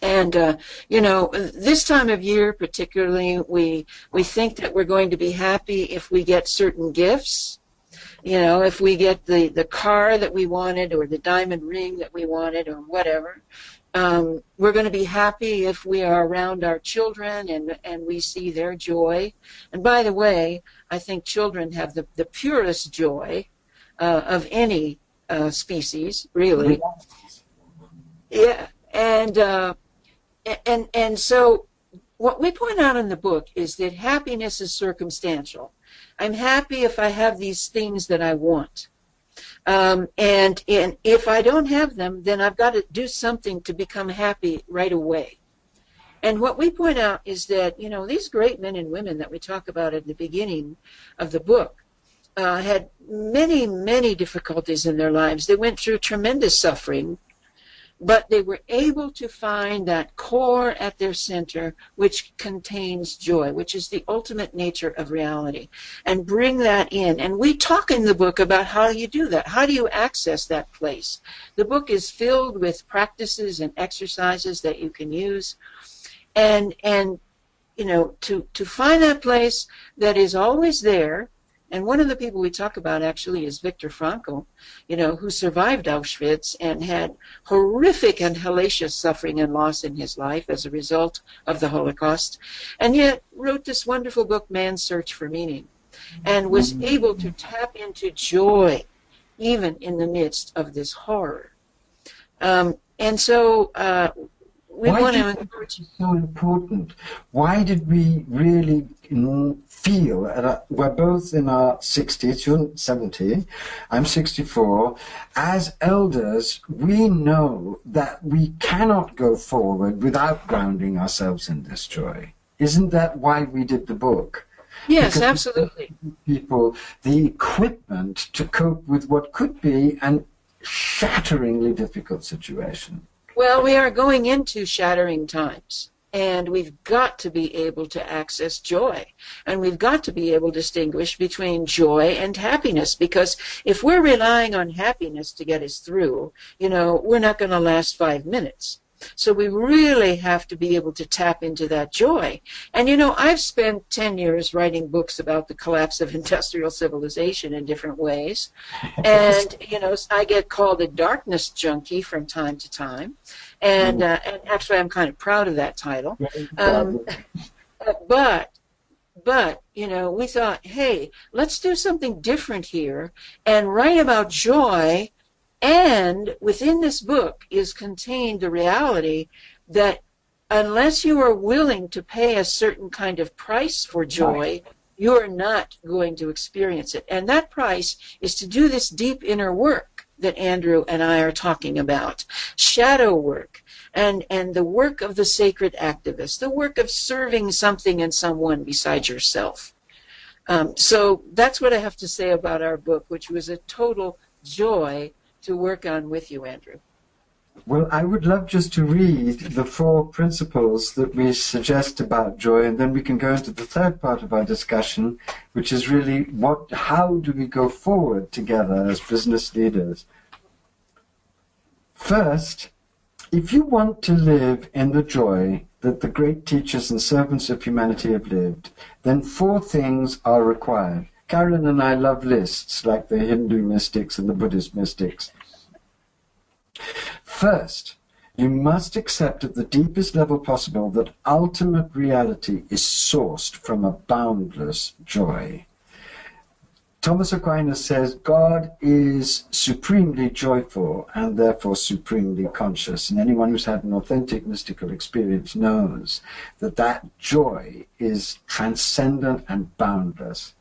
[SPEAKER 3] And, you know, this time of year particularly, we think that we're going to be happy if we get certain gifts. You know, if we get the car that we wanted or the diamond ring that we wanted or whatever. We're going to be happy if we are around our children and we see their joy. And by the way, I think children have the purest joy of any species, really. Yeah, and so what we point out in the book is that happiness is circumstantial. I'm happy if I have these things that I want. And if I don't have them, then I've got to do something to become happy right away. And what we point out is that, you know, these great men and women that we talk about at the beginning of the book had many, many difficulties in their lives. They went through tremendous suffering, but they were able to find that core at their center which contains joy, which is the ultimate nature of reality, and bring that in. And we talk in the book about how you do that. How do you access that place? The book is filled with practices and exercises that you can use. And you know, to find that place that is always there. And one of the people we talk about actually is Viktor Frankl, you know, who survived Auschwitz and had horrific and hellacious suffering and loss in his life as a result of the Holocaust, and yet wrote this wonderful book, Man's Search for Meaning, and was able to tap into joy even in the midst of this horror. And so we want to encourage...
[SPEAKER 2] so important? Why did we really feel, we're both in our 60s, you're 70, I'm 64, as elders, we know that we cannot go forward without grounding ourselves in this joy. Isn't that why we did the book?
[SPEAKER 3] Yes,
[SPEAKER 2] because
[SPEAKER 3] absolutely.
[SPEAKER 2] People, the equipment to cope with what could be an shatteringly difficult situation.
[SPEAKER 3] Well, we are going into shattering times, and we've got to be able to access joy, and we've got to be able to distinguish between joy and happiness, because if we're relying on happiness to get us through, you know, we're not going to last 5 minutes. So we really have to be able to tap into that joy. And, you know, I've spent 10 years writing books about the collapse of industrial civilization in different ways. And, you know, I get called a darkness junkie from time to time. And actually, I'm kind of proud of that title. But, you know, we thought, hey, let's do something different here and write about joy. And within this book is contained the reality that unless you are willing to pay a certain kind of price for joy, you are not going to experience it. And that price is to do this deep inner work that Andrew and I are talking about, shadow work, and the work of the sacred activist, the work of serving something and someone besides yourself. So that's what I have to say about our book, which was a total joy to work on with you, Andrew.
[SPEAKER 2] Well, I would love just to read the 4 principles that we suggest about joy, and then we can go into the third part of our discussion, which is really how do we go forward together as business leaders. First, if you want to live in the joy that the great teachers and servants of humanity have lived, then 4 things are required. Carolyn and I love lists, like the Hindu mystics and the Buddhist mystics. First, you must accept at the deepest level possible that ultimate reality is sourced from a boundless joy. Thomas Aquinas says God is supremely joyful and therefore supremely conscious. And anyone who's had an authentic mystical experience knows that that joy is transcendent and boundless.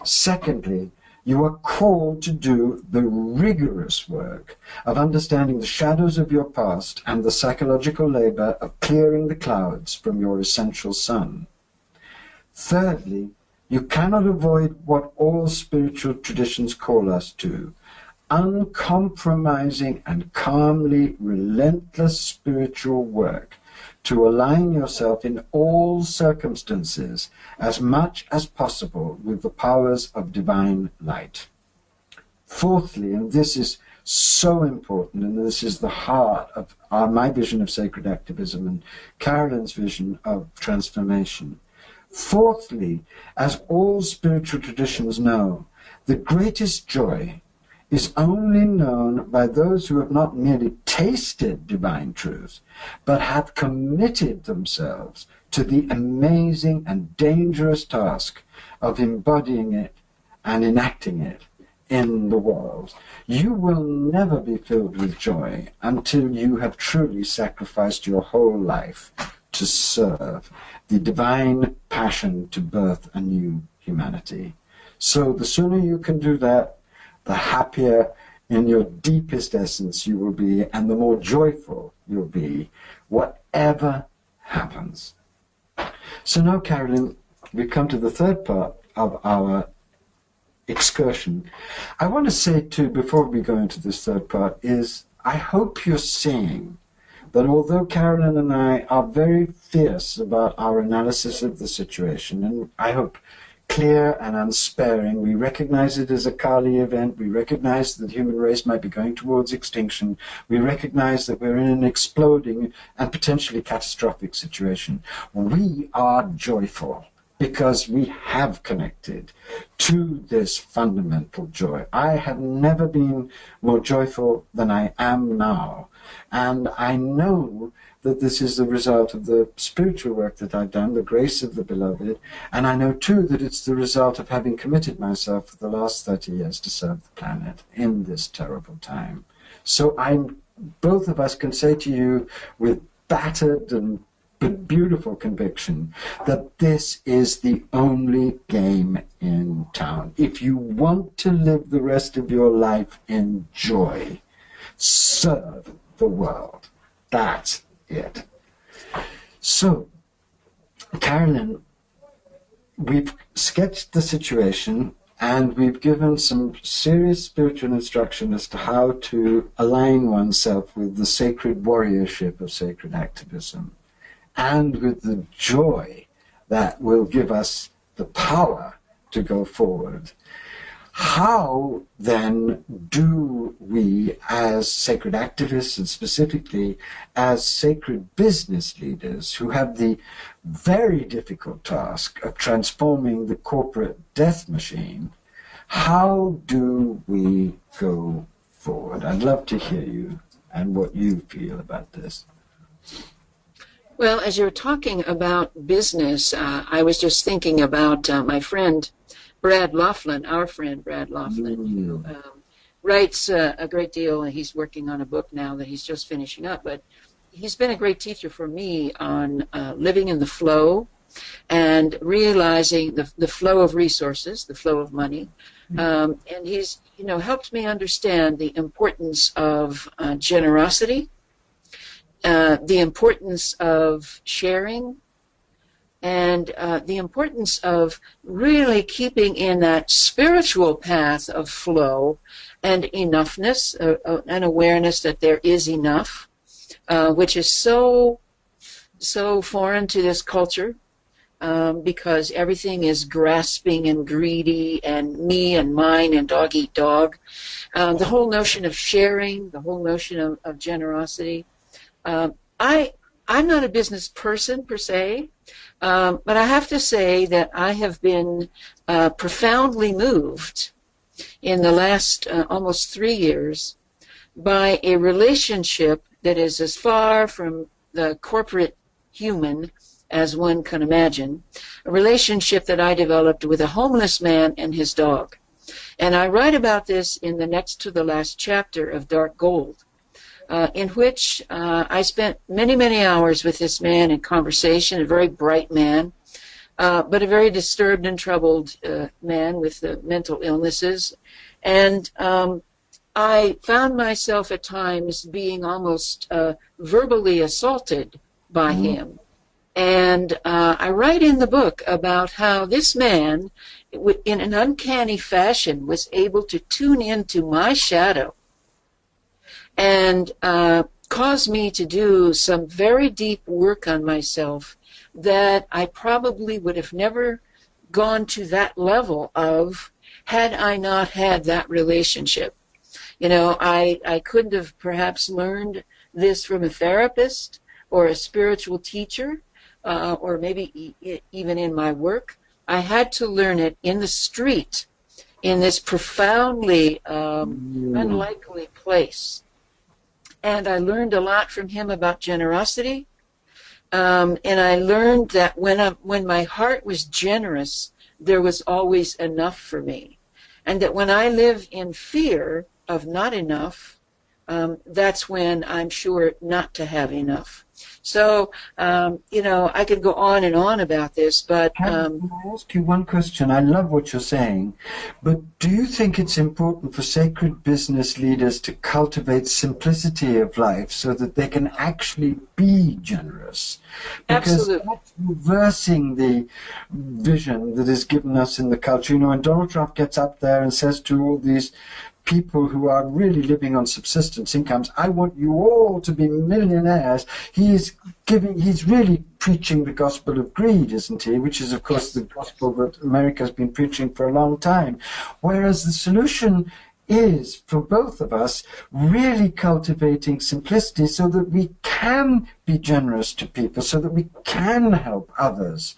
[SPEAKER 2] Secondly, you are called to do the rigorous work of understanding the shadows of your past and the psychological labor of clearing the clouds from your essential sun. Thirdly, You cannot avoid what all spiritual traditions call us to: uncompromising and calmly relentless spiritual work to align yourself in all circumstances as much as possible with the powers of divine light. Fourthly, and this is so important, and this is the heart of my vision of sacred activism and Carolyn's vision of transformation. Fourthly, as all spiritual traditions know, the greatest joy is only known by those who have not merely tasted divine truth, but have committed themselves to the amazing and dangerous task of embodying it and enacting it in the world. You will never be filled with joy until you have truly sacrificed your whole life to serve the divine passion to birth a new humanity. So the sooner you can do that, the happier in your deepest essence you will be, and the more joyful you'll be, whatever happens. So now, Carolyn, we come to the third part of our excursion. I want to say, too, before we go into this third part, is I hope you're seeing that although Carolyn and I are very fierce about our analysis of the situation, and I hope clear and unsparing, we recognize it as a Kali event, we recognize that the human race might be going towards extinction, we recognize that we're in an exploding and potentially catastrophic situation. We are joyful because we have connected to this fundamental joy. I have never been more joyful than I am now. And I know that this is the result of the spiritual work that I've done, the grace of the beloved. And I know too that it's the result of having committed myself for the last 30 years to serve the planet in this terrible time. So both of us can say to you with battered and but beautiful conviction that this is the only game in town. If you want to live the rest of your life in joy, serve the world. That's it. So, Carolyn, we've sketched the situation and we've given some serious spiritual instruction as to how to align oneself with the sacred warriorship of sacred activism, and with the joy that will give us the power to go forward. How then do we, as sacred activists, and specifically as sacred business leaders who have the very difficult task of transforming the corporate death machine, how do we go forward? I'd love to hear you and what you feel about this.
[SPEAKER 3] Well, as you're talking about business, I was just thinking about my friend Brad Laughlin, our friend Brad Laughlin, who writes a great deal, and he's working on a book now that he's just finishing up. But he's been a great teacher for me on living in the flow and realizing the flow of resources, the flow of money. And he's, helped me understand the importance of generosity, the importance of sharing, and the importance of really keeping in that spiritual path of flow and enoughness, an awareness that there is enough, which is so foreign to this culture, because everything is grasping and greedy and me and mine and dog eat dog. The whole notion of sharing, the whole notion of generosity. I'm not a business person per se, but I have to say that I have been profoundly moved in the last almost 3 years by a relationship that is as far from the corporate human as one can imagine, a relationship that I developed with a homeless man and his dog. And I write about this in the next to the last chapter of Dark Gold, in which I spent many, many hours with this man in conversation, a very bright man, but a very disturbed and troubled man with mental illnesses. And I found myself at times being almost verbally assaulted by him. And I write in the book about how this man, in an uncanny fashion, was able to tune into my shadow and cause me to do some very deep work on myself that I probably would have never gone to that level of had I not had that relationship. You know, I couldn't have perhaps learned this from a therapist or a spiritual teacher, or maybe even in my work. I had to learn it in the street, in this profoundly unlikely place. And I learned a lot from him about generosity. And I learned that when my heart was generous, there was always enough for me. And that when I live in fear of not enough, that's when I'm sure not to have enough. So, you know, I could go on and on about this, but...
[SPEAKER 2] Can I ask you one question? I love what you're saying, but do you think it's important for sacred business leaders to cultivate simplicity of life so that they can actually be generous? Because
[SPEAKER 3] Absolutely.
[SPEAKER 2] that's reversing the vision that is given us in the culture. You know, when Donald Trump gets up there and says to all these people who are really living on subsistence incomes, I want you all to be millionaires. He's really preaching the gospel of greed, isn't he? Which is, of course, the gospel that America's been preaching for a long time. Whereas the solution is, for both of us, really cultivating simplicity so that we can be generous to people, so that we can help others,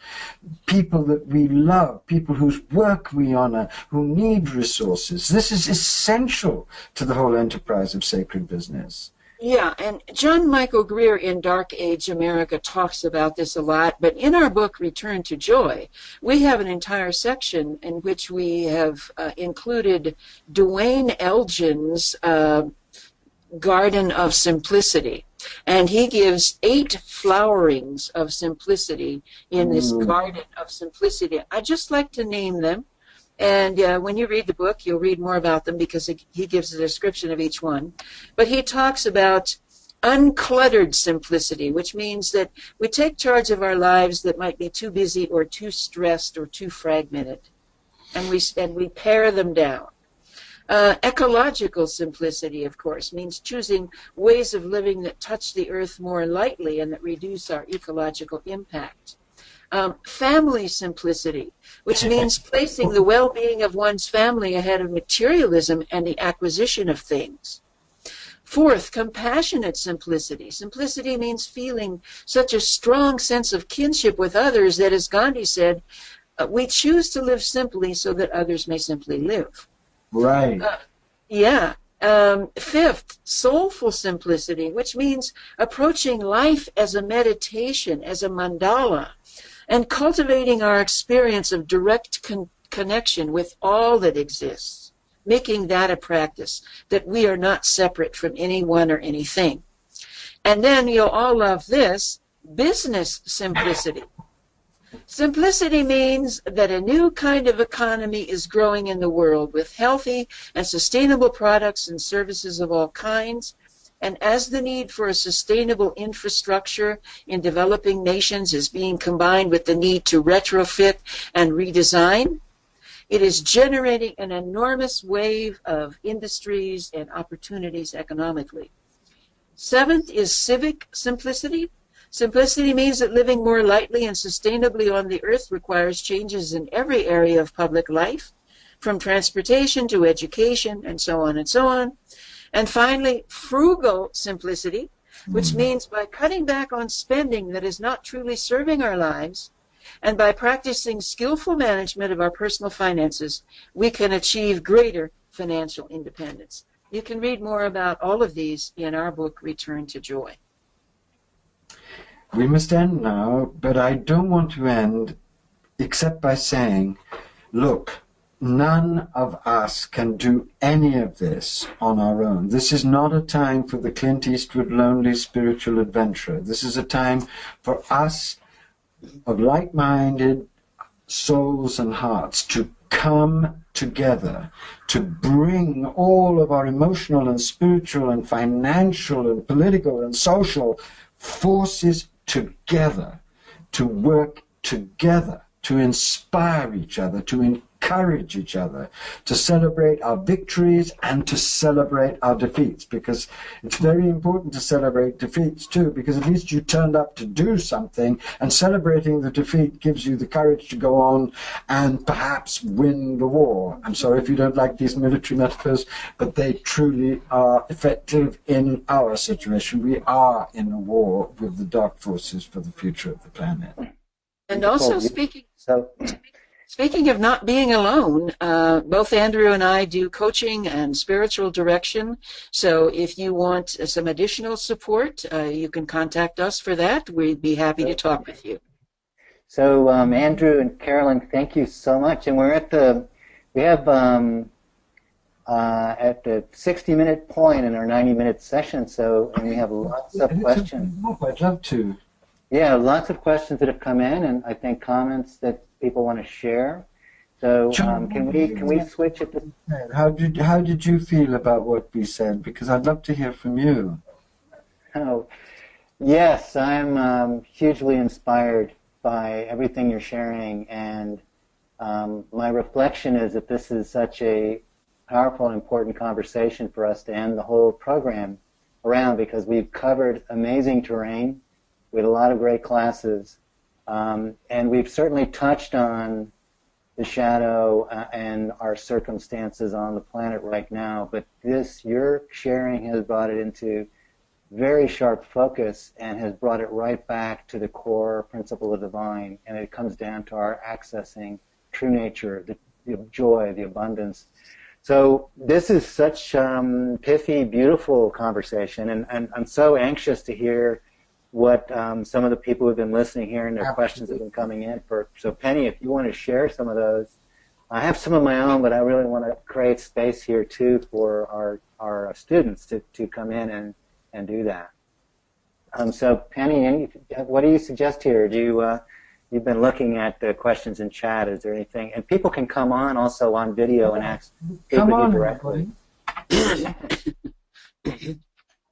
[SPEAKER 2] people that we love, people whose work we honor, who need resources. This is essential to the whole enterprise of sacred business.
[SPEAKER 3] Yeah, and John Michael Greer in Dark Age America talks about this a lot, but in our book, Return to Joy, we have an entire section in which we have included Dwayne Elgin's Garden of Simplicity. And he gives 8 flowerings of simplicity in this Garden of Simplicity. I just like to name them. And when you read the book, you'll read more about them because he gives a description of each one. But he talks about uncluttered simplicity, which means that we take charge of our lives that might be too busy or too stressed or too fragmented, and we pare them down. Ecological simplicity, of course, means choosing ways of living that touch the earth more lightly and that reduce our ecological impact. Family simplicity, which means placing the well-being of one's family ahead of materialism and the acquisition of things. Fourth, compassionate simplicity. Simplicity means feeling such a strong sense of kinship with others that, as Gandhi said, we choose to live simply so that others may simply live.
[SPEAKER 2] Right.
[SPEAKER 3] Fifth, soulful simplicity, which means approaching life as a meditation, as a mandala, and cultivating our experience of direct connection with all that exists, making that a practice, that we are not separate from anyone or anything. And then you'll all love this, business simplicity. Simplicity means that a new kind of economy is growing in the world with healthy and sustainable products and services of all kinds. And as the need for a sustainable infrastructure in developing nations is being combined with the need to retrofit and redesign, it is generating an enormous wave of industries and opportunities economically. Seventh is civic simplicity. Simplicity means that living more lightly and sustainably on the earth requires changes in every area of public life, from transportation to education, and so on and so on. And finally, frugal simplicity, which means by cutting back on spending that is not truly serving our lives, and by practicing skillful management of our personal finances, we can achieve greater financial independence. You can read more about all of these in our book, Return to Joy.
[SPEAKER 2] We must end now, but I don't want to end except by saying, look, none of us can do any of this on our own. This is not a time for the Clint Eastwood lonely spiritual adventurer. This is a time for us of like-minded souls and hearts to come together, to bring all of our emotional and spiritual and financial and political and social forces together to work together, to inspire each other, to encourage each other, to celebrate our victories and to celebrate our defeats, because it's very important to celebrate defeats too, because at least you turned up to do something, and celebrating the defeat gives you the courage to go on and perhaps win the war. I'm sorry if you don't like these military metaphors, but they truly are effective in our situation. We are in a war with the dark forces for the future of the planet.
[SPEAKER 3] And also speaking of not being alone, both Andrew and I do coaching and spiritual direction. So if you want some additional support, you can contact us for that. We'd be happy to talk with you.
[SPEAKER 1] So Andrew and Carolyn, thank you so much. And we're at the 60-minute point in our 90-minute session. So, and we have lots of questions.
[SPEAKER 2] I'd love to.
[SPEAKER 1] Yeah, lots of questions that have come in, and I think comments that people want to share. So can we switch at this?
[SPEAKER 2] How did you feel about what we said? Because I'd love to hear from you.
[SPEAKER 1] Oh, yes, I'm hugely inspired by everything you're sharing, and my reflection is that this is such a powerful and important conversation for us to end the whole program around, because we've covered amazing terrain with a lot of great classes, and we've certainly touched on the shadow and our circumstances on the planet right now, but your sharing has brought it into very sharp focus and has brought it right back to the core principle of divine, and it comes down to our accessing true nature, the joy, the abundance. So this is such pithy, beautiful conversation, and I'm so anxious to hear what some of the people who've been listening here and their questions have been coming in for. So Penny, if you want to share some of those, I have some of my own, but I really want to create space here too for our students to come in and do that. So Penny, what do you suggest here? Do you you've been looking at the questions in chat? Is there anything? And people can come on also on video and ask people directly.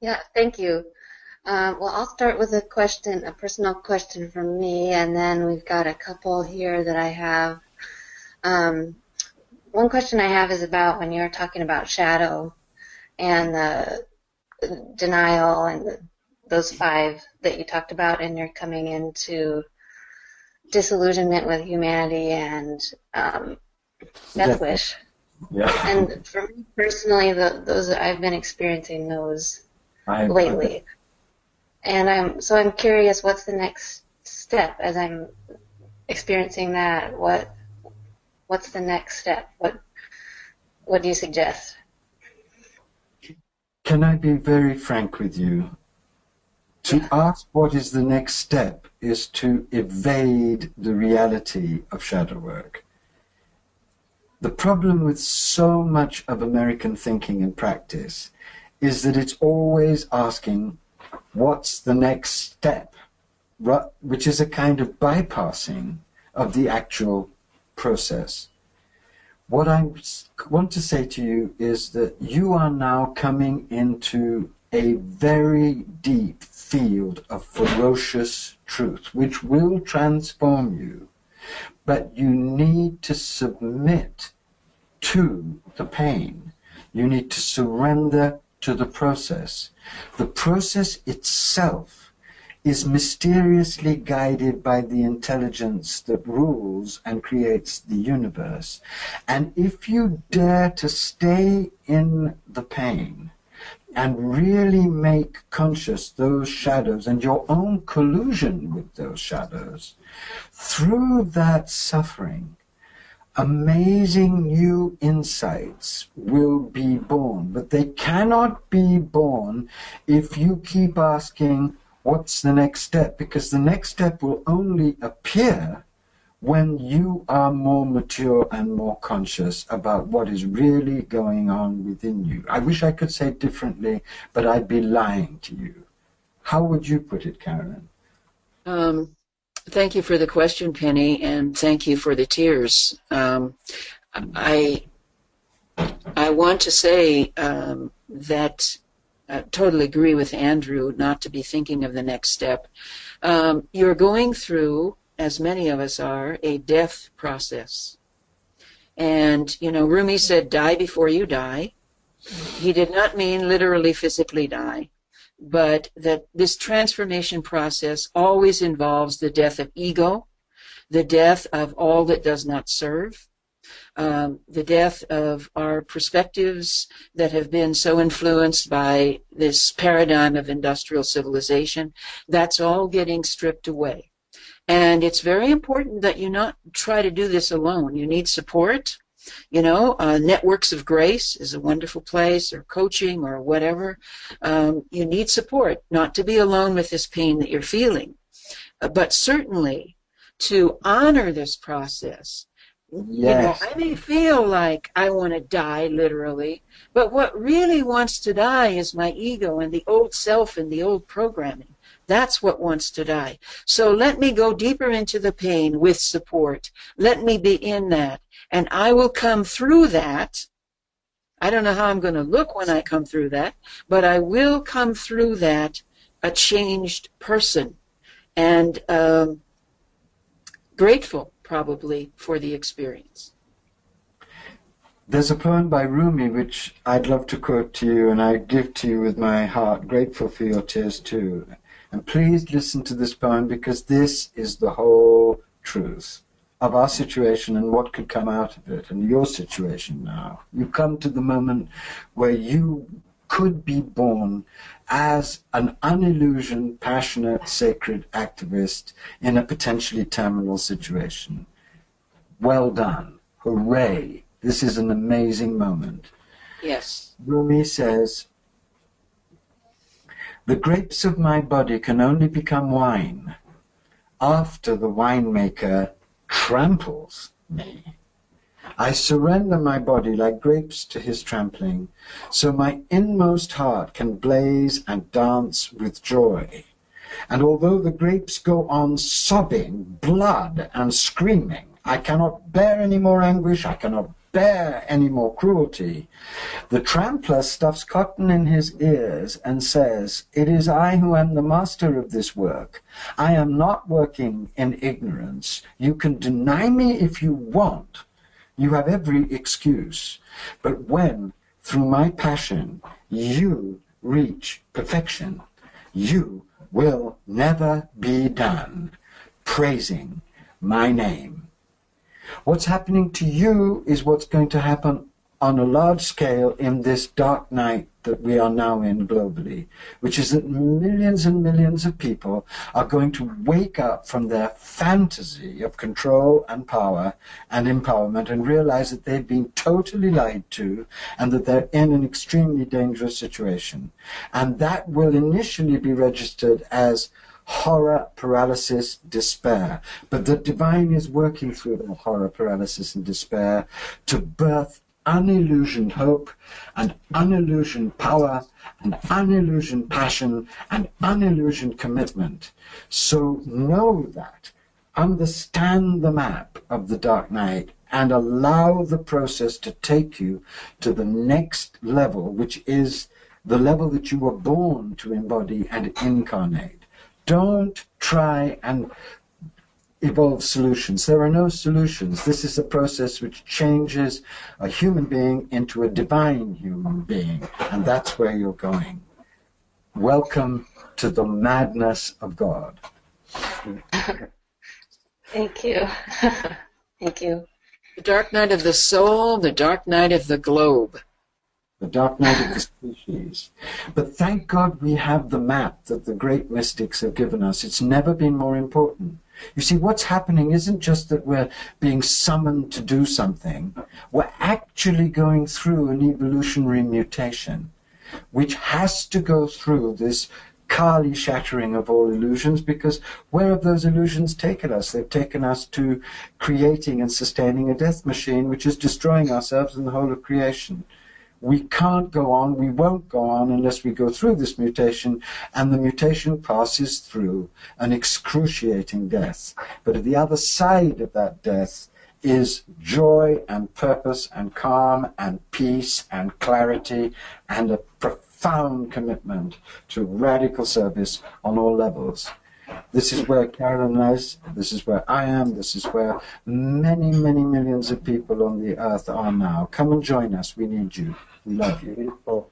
[SPEAKER 4] Yeah, thank you. Well, I'll start with a question, a personal question from me, and then we've got a couple here that I have. One question I have is about when you're talking about shadow and the denial and those 5 that you talked about, and you're coming into disillusionment with humanity and death wish.
[SPEAKER 2] Yeah.
[SPEAKER 4] And for me personally, those I've been experiencing those lately. And I'm curious, what's the next step as I'm experiencing that? What's the next step? What do you suggest?
[SPEAKER 2] Can I be very frank with you? To ask what is the next step is to evade the reality of shadow work. The problem with so much of American thinking and practice is that it's always asking, what's the next step? Which is a kind of bypassing of the actual process. What I want to say to you is that you are now coming into a very deep field of ferocious truth, which will transform you. But you need to submit to the pain. You need to surrender to the process. The process itself is mysteriously guided by the intelligence that rules and creates the universe. And if you dare to stay in the pain and really make conscious those shadows and your own collusion with those shadows, through that suffering, amazing new insights will be born. But they cannot be born if you keep asking, what's the next step? Because the next step will only appear when you are more mature and more conscious about what is really going on within you. I wish I could say it differently, but I'd be lying to you. How would you put it, Carolyn?
[SPEAKER 3] Thank you for the question, Penny, and thank you for the tears. I want to say that totally agree with Andrew not to be thinking of the next step. You're going through, as many of us are, a death process. And, Rumi said, die before you die. He did not mean literally physically die, but that this transformation process always involves the death of ego, the death of all that does not serve, the death of our perspectives that have been so influenced by this paradigm of industrial civilization. That's all getting stripped away. And it's very important that you not try to do this alone. You need support. Networks of Grace is a wonderful place, or coaching, or whatever. You need support, not to be alone with this pain that you're feeling, but certainly to honor this process.
[SPEAKER 2] Yes.
[SPEAKER 3] I may feel like I want to die literally, but what really wants to die is my ego and the old self and the old programming. That's what wants to die. So let me go deeper into the pain with support. Let me be in that. And I will come through that. I don't know how I'm going to look when I come through that, but I will come through that a changed person. And grateful, probably, for the experience.
[SPEAKER 2] There's a poem by Rumi which I'd love to quote to you, and I give to you with my heart, grateful for your tears too. And please listen to this poem, because this is the whole truth of our situation and what could come out of it, and your situation now. You come to the moment where you could be born as an unillusioned, passionate, sacred activist in a potentially terminal situation. Well done. Hooray. This is an amazing moment.
[SPEAKER 3] Yes.
[SPEAKER 2] Rumi says, "The grapes of my body can only become wine after the winemaker tramples me. I surrender my body like grapes to his trampling, so my inmost heart can blaze and dance with joy. And although the grapes go on sobbing blood and screaming, I cannot bear any more anguish, I cannot bear any more cruelty. The trampler stuffs cotton in his ears and says, 'It is I who am the master of this work. I am not working in ignorance. You can deny me if you want. You have every excuse. But when, through my passion, you reach perfection, you will never be done praising my name.' What's happening to you is what's going to happen on a large scale in this dark night that we are now in globally, which is that millions and millions of people are going to wake up from their fantasy of control and power and empowerment and realize that they've been totally lied to and that they're in an extremely dangerous situation. And that will initially be registered as horror, paralysis, despair. But the divine is working through the horror, paralysis, and despair to birth unillusioned hope and unillusioned power and unillusioned passion and unillusioned commitment. So know that. Understand the map of the dark night and allow the process to take you to the next level, which is the level that you were born to embody and incarnate. Don't try and evolve solutions. There are no solutions. This is a process which changes a human being into a divine human being, and that's where you're going. Welcome to the madness of God.
[SPEAKER 4] Thank you. Thank you.
[SPEAKER 3] The dark night of the soul, the dark night of the globe.
[SPEAKER 2] The dark night of the species. But thank God we have the map that the great mystics have given us. It's never been more important. You see, what's happening isn't just that we're being summoned to do something. We're actually going through an evolutionary mutation, which has to go through this Kali shattering of all illusions, because where have those illusions taken us? They've taken us to creating and sustaining a death machine, which is destroying ourselves and the whole of creation. We can't go on, we won't go on unless we go through this mutation, and the mutation passes through an excruciating death. But at the other side of that death is joy and purpose and calm and peace and clarity and a profound profound commitment to radical service on all levels. This is where Carolyn is, this is where I am, this is where many, many millions of people on the earth are now. Come and join us. We need you. We love you.
[SPEAKER 1] Beautiful.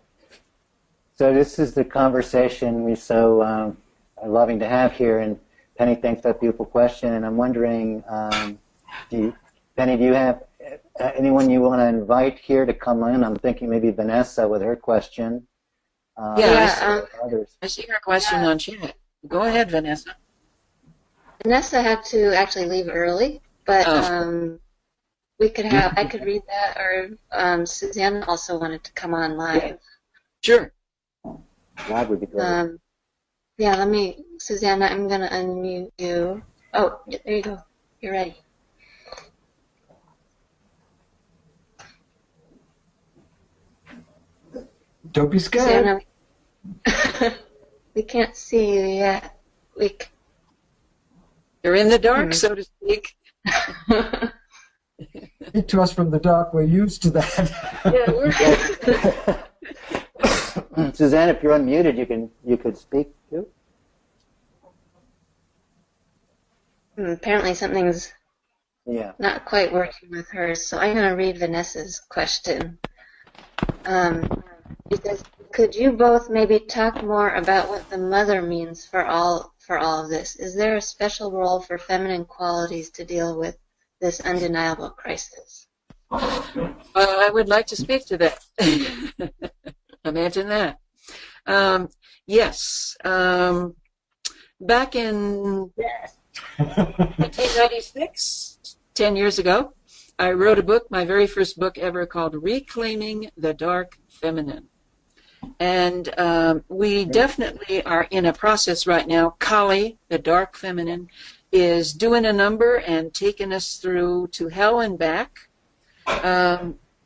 [SPEAKER 1] So this is the conversation we're so loving to have here. And Penny, thanks for that beautiful question. And I'm wondering, Penny, do you have anyone you want to invite here to come in? I'm thinking maybe Vanessa with her question.
[SPEAKER 3] I see her question on chat. Go ahead, Vanessa.
[SPEAKER 4] Vanessa had to actually leave early, but we could have. I could read that, or Susanna also wanted to come on live.
[SPEAKER 3] Sure.
[SPEAKER 1] That would be great.
[SPEAKER 4] Let me, Susanna. I'm going to unmute you. Oh, there you go. You're ready.
[SPEAKER 2] Don't be scared.
[SPEAKER 4] Susanna, we can't see you yet.
[SPEAKER 3] You're in the dark, so to speak.
[SPEAKER 2] Speak to us from the dark. We're used to that.
[SPEAKER 3] Yeah,
[SPEAKER 1] Suzanne, if you're unmuted, you could speak too.
[SPEAKER 4] Apparently something's not quite working with hers, so I'm going to read Vanessa's question. Because could you both maybe talk more about what the mother means for all of this? Is there a special role for feminine qualities to deal with this undeniable crisis?
[SPEAKER 3] I would like to speak to that. Imagine that. Yes. Back in 1996, 10 years ago, I wrote a book, my very first book ever, called Reclaiming the Dark Feminine. And we definitely are in a process right now. Kali, the dark feminine, is doing a number and taking us through to hell and back,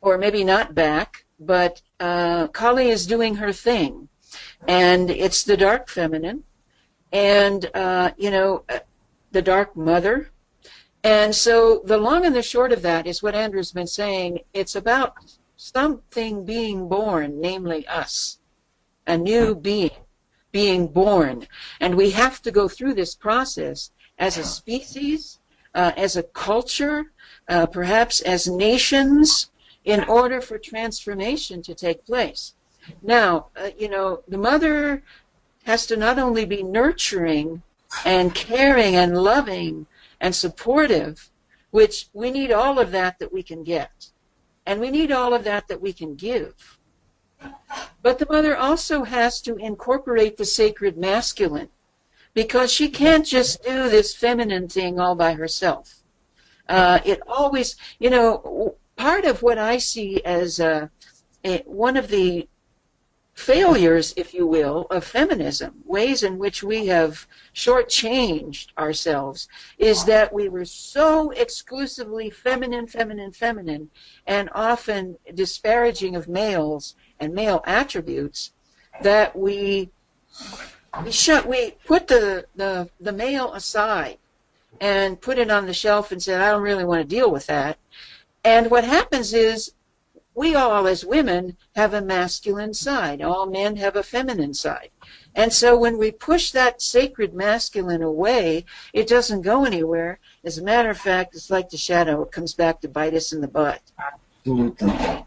[SPEAKER 3] or maybe not back, but Kali is doing her thing. And it's the dark feminine and, the dark mother. And so the long and the short of that is what Andrew's been saying. It's about something being born, namely us, a new being born. And we have to go through this process as a species, as a culture, perhaps as nations, in order for transformation to take place. Now, the mother has to not only be nurturing and caring and loving and supportive, which we need all of that we can get. And we need all of that we can give. But the mother also has to incorporate the sacred masculine, because she can't just do this feminine thing all by herself. It always, part of what I see as one of the failures, if you will, of feminism, ways in which we have shortchanged ourselves, is that we were so exclusively feminine, and often disparaging of males and male attributes, that we put the male aside and put it on the shelf and said, I don't really want to deal with that. And what happens is, we all, as women, have a masculine side. All men have a feminine side. And so when we push that sacred masculine away, it doesn't go anywhere. As a matter of fact, it's like the shadow. It comes back to bite us in the butt.
[SPEAKER 2] Absolutely.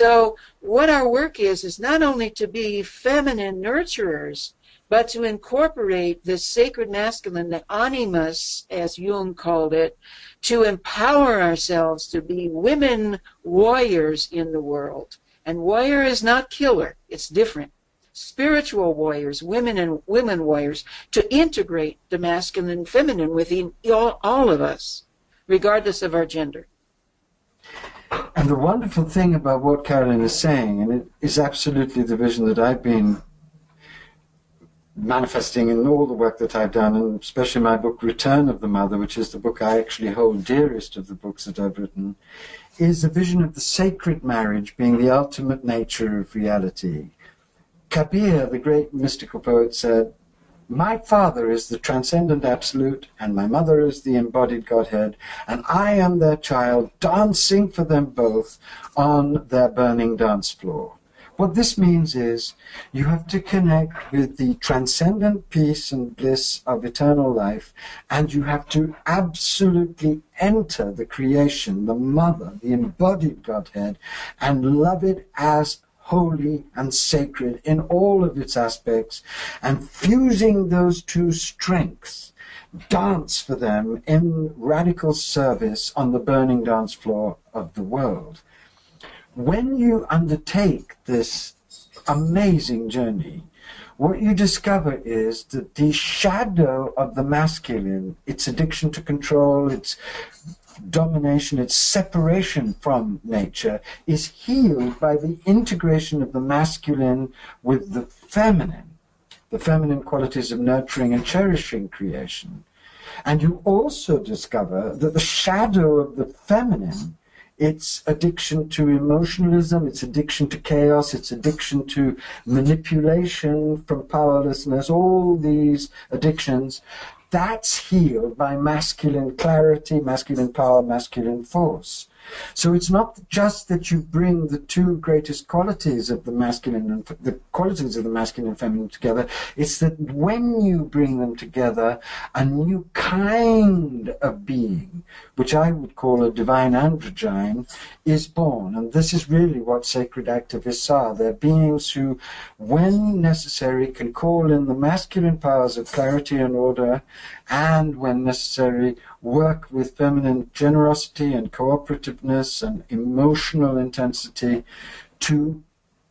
[SPEAKER 3] So what our work is not only to be feminine nurturers, but to incorporate this sacred masculine, the animus, as Jung called it, to empower ourselves to be women warriors in the world. And warrior is not killer, it's different. Spiritual warriors, women warriors, to integrate the masculine and feminine within all of us, regardless of our gender.
[SPEAKER 2] And the wonderful thing about what Carolyn is saying, and it is absolutely the vision that I've been manifesting in all the work that I've done, and especially my book Return of the Mother, which is the book I actually hold dearest of the books that I've written, is the vision of the sacred marriage being the ultimate nature of reality. Kabir, the great mystical poet, said, my father is the transcendent absolute, and my mother is the embodied Godhead, and I am their child, dancing for them both on their burning dance floor. What this means is you have to connect with the transcendent peace and bliss of eternal life, and you have to absolutely enter the creation, the mother, the embodied Godhead, and love it as holy and sacred in all of its aspects, and fusing those two strengths, dance for them in radical service on the burning dance floor of the world. When you undertake this amazing journey, what you discover is that the shadow of the masculine, its addiction to control, its domination, its separation from nature, is healed by the integration of the masculine with the feminine qualities of nurturing and cherishing creation. And you also discover that the shadow of the feminine, its addiction to emotionalism, its addiction to chaos, its addiction to manipulation from powerlessness, all these addictions, that's healed by masculine clarity, masculine power, masculine force. So it's not just that you bring the two greatest qualities of the masculine and the qualities of the masculine and feminine together. It's that when you bring them together, a new kind of being, which I would call a divine androgyne, is born. And this is really what sacred activists are. They're beings who, when necessary, can call in the masculine powers of clarity and order, and when necessary, work with feminine generosity and cooperativeness and emotional intensity to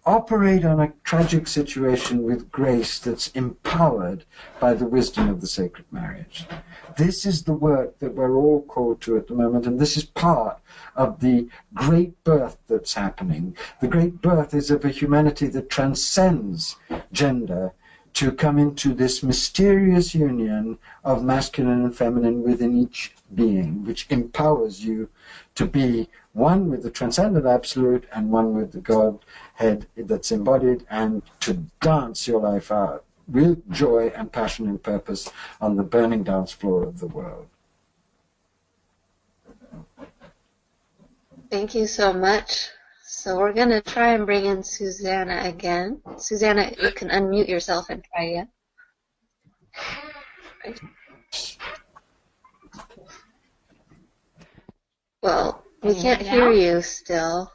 [SPEAKER 2] operate on a tragic situation with grace that's empowered by the wisdom of the sacred marriage. This is the work that we're all called to at the moment, and this is part of the great birth that's happening. The great birth is of a humanity that transcends gender to come into this mysterious union of masculine and feminine within each being, which empowers you to be one with the transcendent absolute and one with the Godhead that's embodied, and to dance your life out with joy and passion and purpose on the burning dance floor of the world.
[SPEAKER 4] Thank you so much. So we're going to try and bring in Susanna again. Susanna, you can unmute yourself and try again. Well, we can't hear you still.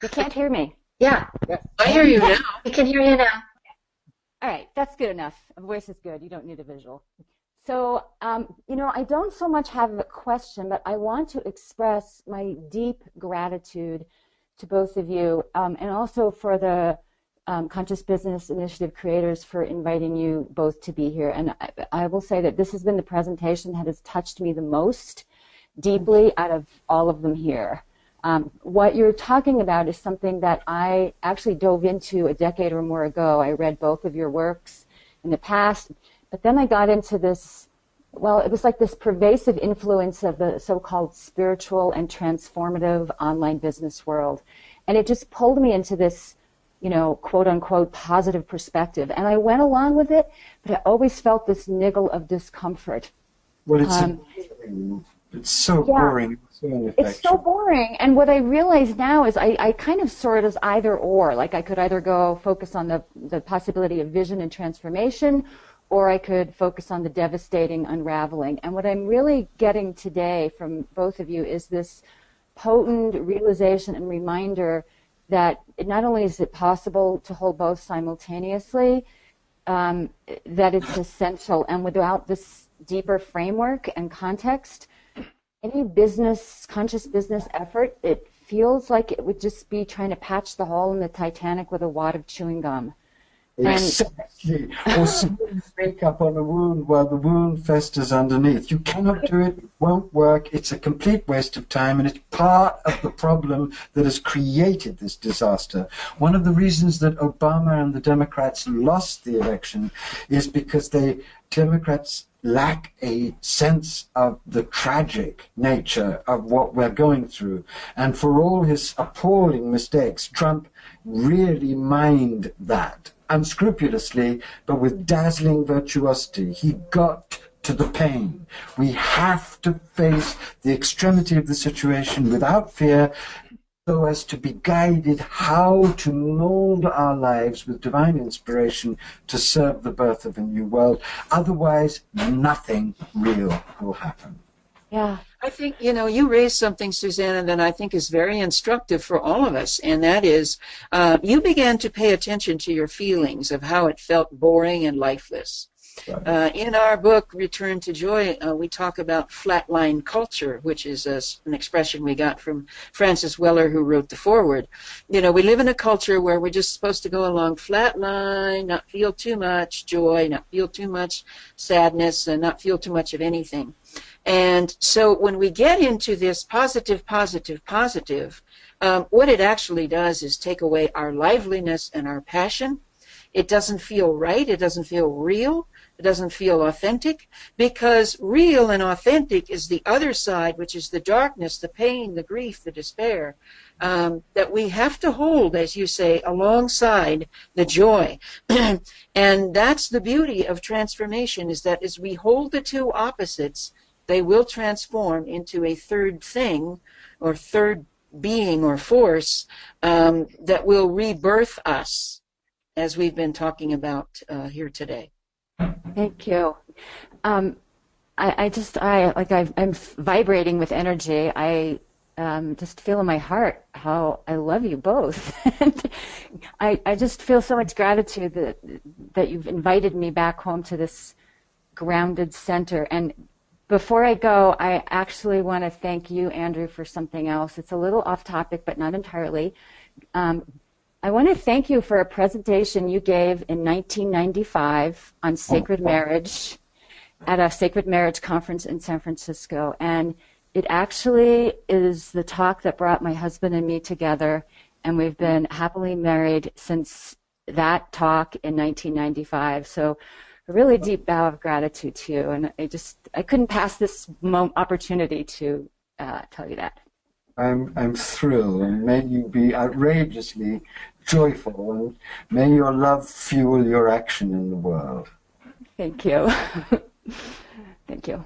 [SPEAKER 5] You can't hear me?
[SPEAKER 4] Yeah.
[SPEAKER 3] I hear you now.
[SPEAKER 4] We can hear you now.
[SPEAKER 5] All right, that's good enough. A voice is good. You don't need a visual. So, I don't so much have a question, but I want to express my deep gratitude to both of you, and also for the Conscious Business Initiative creators for inviting you both to be here. And I will say that this has been the presentation that has touched me the most deeply out of all of them here. What you're talking about is something that I actually dove into a decade or more ago. I read both of your works in the past, but then I got into this, well, it was like this pervasive influence of the so-called spiritual and transformative online business world. And it just pulled me into this, quote unquote, positive perspective. And I went along with it, but I always felt this niggle of discomfort.
[SPEAKER 2] Well, it's so boring.
[SPEAKER 5] It's so boring. And what I realize now is I kind of saw it as either or. Like I could either go focus on the possibility of vision and transformation, or I could focus on the devastating unraveling. And what I'm really getting today from both of you is this potent realization and reminder that not only is it possible to hold both simultaneously, that it's essential. And without this deeper framework and context, any conscious business effort, it feels like it would just be trying to patch the hole in the Titanic with a wad of chewing gum.
[SPEAKER 2] Exactly. Or smearing makeup on a wound while the wound festers underneath. You cannot do it. It won't work. It's a complete waste of time, and it's part of the problem that has created this disaster. One of the reasons that Obama and the Democrats lost the election is because Democrats lack a sense of the tragic nature of what we're going through. And for all his appalling mistakes, Trump really mined that unscrupulously, but with dazzling virtuosity. He got to the pain. We have to face the extremity of the situation without fear, so as to be guided how to mold our lives with divine inspiration to serve the birth of a new world. Otherwise, nothing real will happen.
[SPEAKER 5] Yeah.
[SPEAKER 3] I think, you raised something, Susanna, that I think is very instructive for all of us, and that is you began to pay attention to your feelings of how it felt boring and lifeless.
[SPEAKER 2] Right.
[SPEAKER 3] In our book, Return to Joy, we talk about flatline culture, which is an expression we got from Francis Weller, who wrote the foreword. We live in a culture where we're just supposed to go along flatline, not feel too much joy, not feel too much sadness, and not feel too much of anything. And so when we get into this positive, what it actually does is take away our liveliness and our passion. It doesn't feel right. It doesn't feel real. It doesn't feel authentic, because real and authentic is the other side, which is the darkness, the pain, the grief, the despair, that we have to hold, as you say, alongside the joy. And that's the beauty of transformation, is that as we hold the two opposites, they will transform into a third thing or third being or force that will rebirth us, as we've been talking about here today.
[SPEAKER 5] Thank you. I'm vibrating with energy. I just feel in my heart how I love you both. I just feel so much gratitude that you've invited me back home to this grounded center. And before I go, I actually want to thank you, Andrew, for something else. It's a little off topic, but not entirely. I want to thank you for a presentation you gave in 1995 on sacred marriage at a sacred marriage conference in San Francisco. And it actually is the talk that brought my husband and me together, and we've been happily married since that talk in 1995. So a really deep bow of gratitude to you. And I couldn't pass this opportunity to tell you that.
[SPEAKER 2] I'm thrilled, and may you be outrageously joyful, and may your love fuel your action in the world.
[SPEAKER 5] Thank you. Thank you.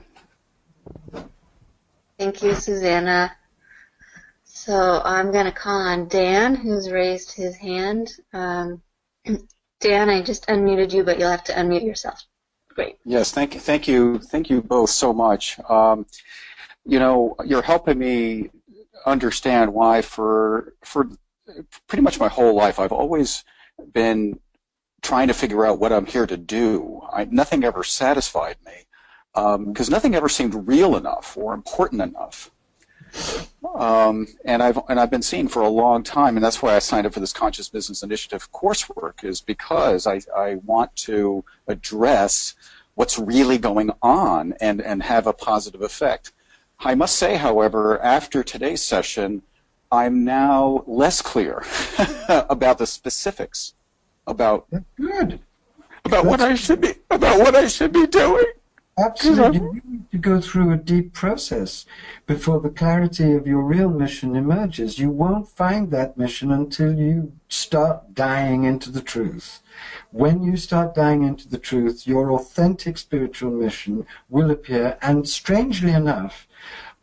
[SPEAKER 4] Thank you, Susanna. So I'm going to call on Dan, who's raised his hand. Dan, I just unmuted you, but you'll have to unmute yourself. Great.
[SPEAKER 6] Yes, thank you both so much. You're helping me understand why for pretty much my whole life I've always been trying to figure out what I'm here to do. Nothing ever satisfied me because nothing ever seemed real enough or important enough. And I've been seeing for a long time, and that's why I signed up for this Conscious Business Initiative coursework, is because I want to address what's really going on and have a positive effect. I must say, however, after today's session, I'm now less clear about the specifics about what I should be doing.
[SPEAKER 2] Absolutely. You need to go through a deep process before the clarity of your real mission emerges. You won't find that mission until you start dying into the truth. When you start dying into the truth, your authentic spiritual mission will appear, and strangely enough,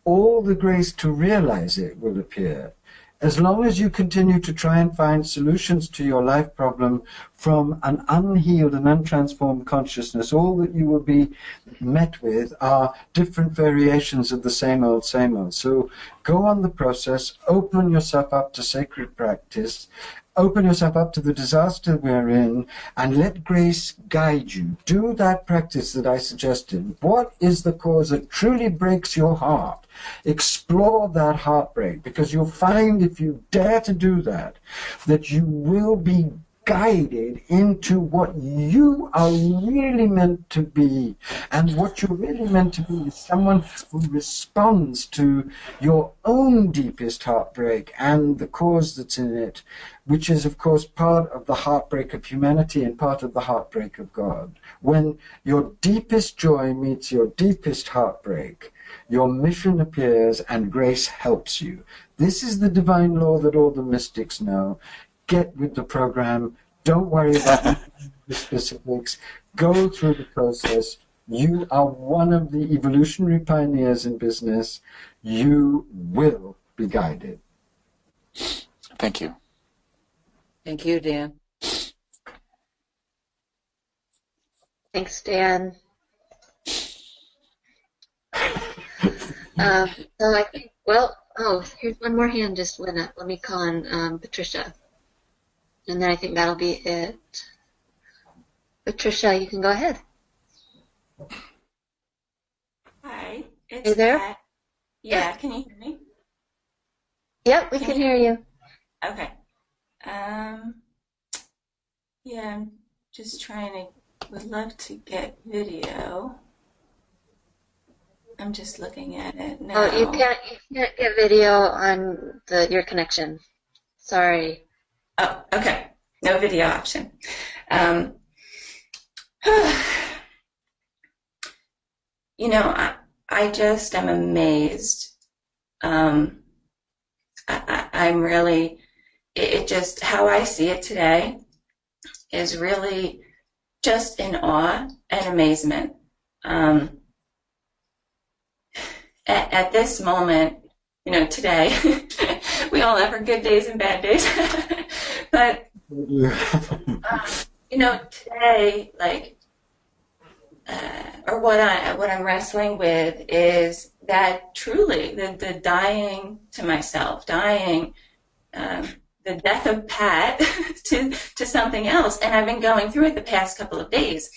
[SPEAKER 2] all the grace to realize it will appear. As long as you continue to try and find solutions to your life problem from an unhealed and untransformed consciousness, all that you will be met with are different variations of the same old, same old. So go on the process, open yourself up to sacred practice, open yourself up to the disaster we're in, and let grace guide you. Do that practice that I suggested. What is the cause that truly breaks your heart? Explore that heartbreak, because you'll find, if you dare to do that, that you will be guided into what you are really meant to be. And what you're really meant to be is someone who responds to your own deepest heartbreak and the cause that's in it, which is, of course, part of the heartbreak of humanity and part of the heartbreak of God. When your deepest joy meets your deepest heartbreak, your mission appears and grace helps you. This is the divine law that all the mystics know. Get with the program. Don't worry about the specifics. Go through the process. You are one of the evolutionary pioneers in business. You will be guided.
[SPEAKER 6] Thank you.
[SPEAKER 3] Thank you, Dan.
[SPEAKER 4] Thanks, Dan. So I think, well, here's one more hand just went up. Let me call on Patricia. And then I think that'll be it. Patricia, you can go ahead.
[SPEAKER 7] Hi, it's
[SPEAKER 4] Hey there?
[SPEAKER 7] Pat. Yeah, can you hear me?
[SPEAKER 4] Yep, we can hear you.
[SPEAKER 7] Okay. Yeah, I'm just would love to get video. I'm just looking at it now.
[SPEAKER 4] Oh, you can't get video on your connection. Sorry.
[SPEAKER 7] Oh, okay. No video option. You know, I just am amazed. I'm really, it just, how I see it today is really just in awe and amazement. At this moment, you know, today, we all have our good days and bad days, but, you know, today, like, or what I'm wrestling with is that truly the dying to myself, the death of Pat to something else, and I've been going through it the past couple of days.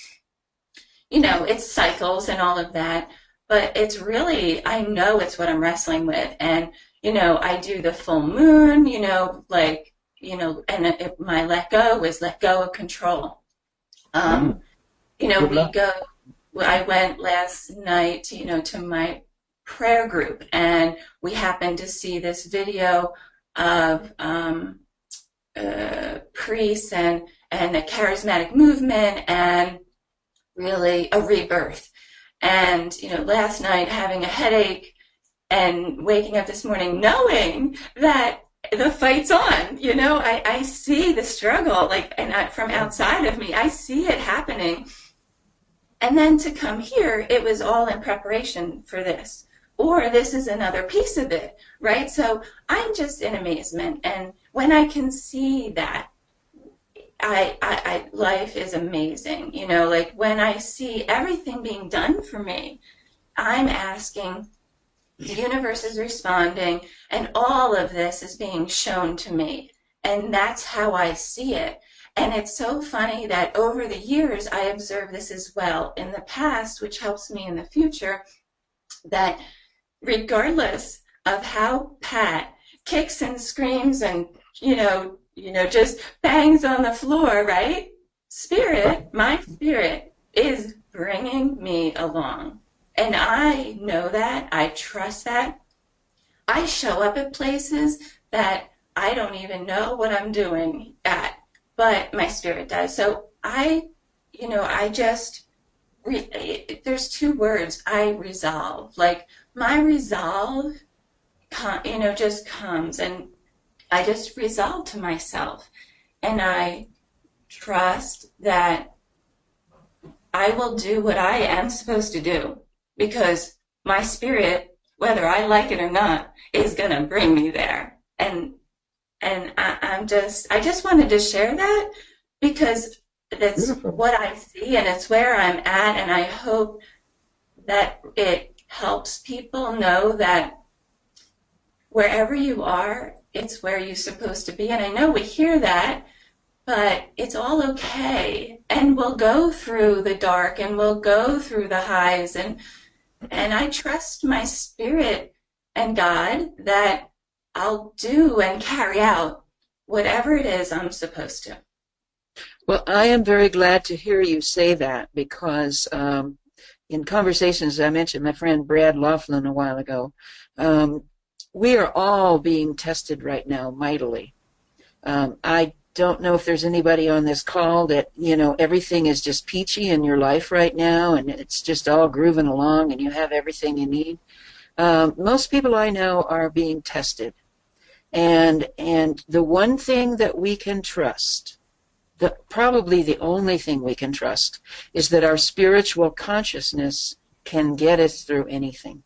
[SPEAKER 7] You know, it's cycles and all of that, but it's really, I know it's what I'm wrestling with, and you know, I do the full moon, you know, like, you know, and my let go is let go of control. You know, I went last night, you know, to my prayer group, and we happened to see this video of priests and the charismatic movement and really a rebirth. And, you know, last night having a headache and waking up this morning knowing that the fight's on, you know, I see the struggle, like, and from outside of me, I see it happening. And then to come here, it was all in preparation for this. Or this is another piece of it, right? So I'm just in amazement. And when I can see that, life is amazing. You know, like when I see everything being done for me, I'm asking, the universe is responding, and all of this is being shown to me. And that's how I see it. And it's so funny that over the years, I observe this as well in the past, which helps me in the future, that regardless of how Pat kicks and screams and, you know, just bangs on the floor, right? My spirit is bringing me along. And I know that, I trust that. I show up at places that I don't even know what I'm doing at, but my spirit does. So there's two words, I resolve. Like, my resolve, just comes, and I just resolve to myself. And I trust that I will do what I am supposed to do, because my spirit, whether I like it or not, is going to bring me there. And I just wanted to share that, because that's beautiful. What I see, and it's where I'm at, and I hope that it helps people know that wherever you are, it's where you're supposed to be. And I know we hear that, but it's all okay. And we'll go through the dark, and we'll go through the highs, and I trust my spirit and God that I'll do and carry out whatever it is I'm supposed to.
[SPEAKER 3] Well, I am very glad to hear you say that, because in conversations, I mentioned my friend Brad Laughlin a while ago, we are all being tested right now mightily. I don't know if there's anybody on this call that, everything is just peachy in your life right now, and it's just all grooving along, and you have everything you need. Most people I know are being tested. And the one thing that we can trust, probably the only thing we can trust, is that our spiritual consciousness can get us through anything.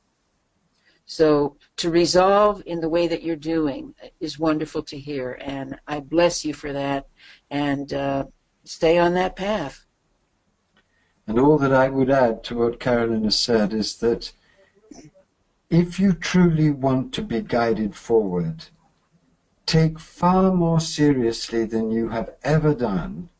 [SPEAKER 3] So to resolve in the way that you're doing is wonderful to hear, and I bless you for that, and stay on that path.
[SPEAKER 2] And all that I would add to what Carolyn has said is that if you truly want to be guided forward, take far more seriously than you have ever done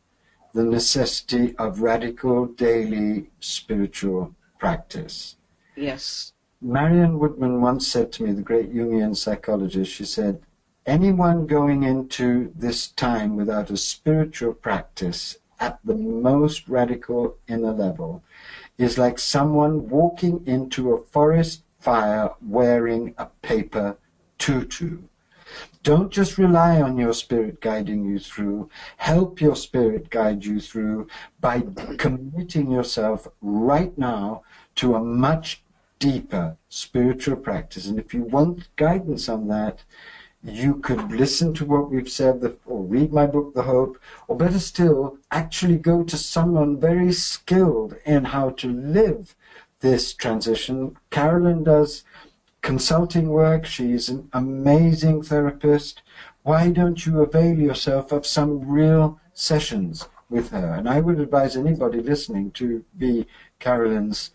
[SPEAKER 2] the necessity of radical daily spiritual practice.
[SPEAKER 3] Yes.
[SPEAKER 2] Marion Woodman once said to me, the great Jungian psychologist, she said, anyone going into this time without a spiritual practice at the most radical inner level is like someone walking into a forest fire wearing a paper tutu. Don't just rely on your spirit guiding you through. Help your spirit guide you through by committing yourself right now to a much deeper spiritual practice. And if you want guidance on that, you could listen to what we've said, or read my book, The Hope, or better still, actually go to someone very skilled in how to live this transition. Carolyn does consulting work. She's an amazing therapist. Why don't you avail yourself of some real sessions with her? And I would advise anybody listening to be Carolyn's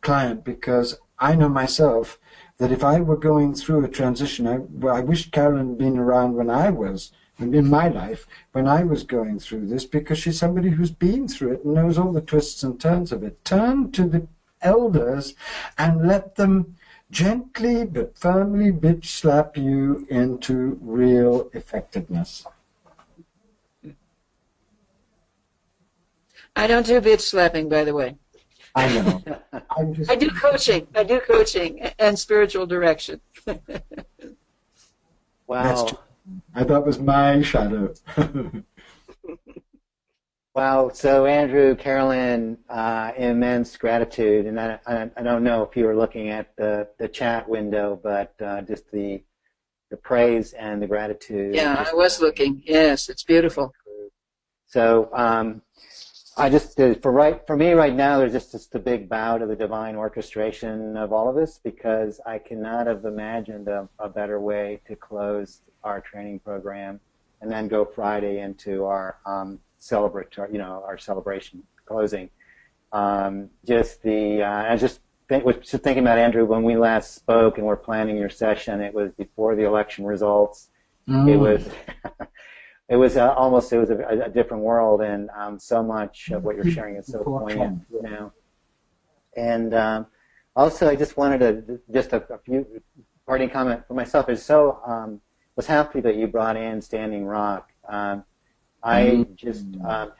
[SPEAKER 2] client, because I know myself that if I were going through a transition, I wish Carolyn had been around when I was, in my life, when I was going through this, because she's somebody who's been through it and knows all the twists and turns of it. Turn to the elders and let them gently but firmly bitch slap you into real effectiveness.
[SPEAKER 3] I don't do bitch slapping, by the way.
[SPEAKER 2] I know.
[SPEAKER 3] I do coaching. I do coaching and spiritual direction.
[SPEAKER 1] Wow.
[SPEAKER 2] That was my shadow.
[SPEAKER 1] Wow. So Andrew, Carolyn, immense gratitude. And I don't know if you were looking at the chat window, but just the praise and the gratitude.
[SPEAKER 3] Yeah, I was looking. Yes, it's beautiful.
[SPEAKER 1] So I just, for me right now, there's just a big bow to the divine orchestration of all of this, because I cannot have imagined a better way to close our training program and then go Friday into our celebratory, our celebration closing. I was thinking about, Andrew, when we last spoke and we're planning your session, it was before the election results. It was it was a different world, and so much of what you're sharing is so poignant, And also, I just wanted to a few parting comment for myself. Is was happy that you brought in Standing Rock. I just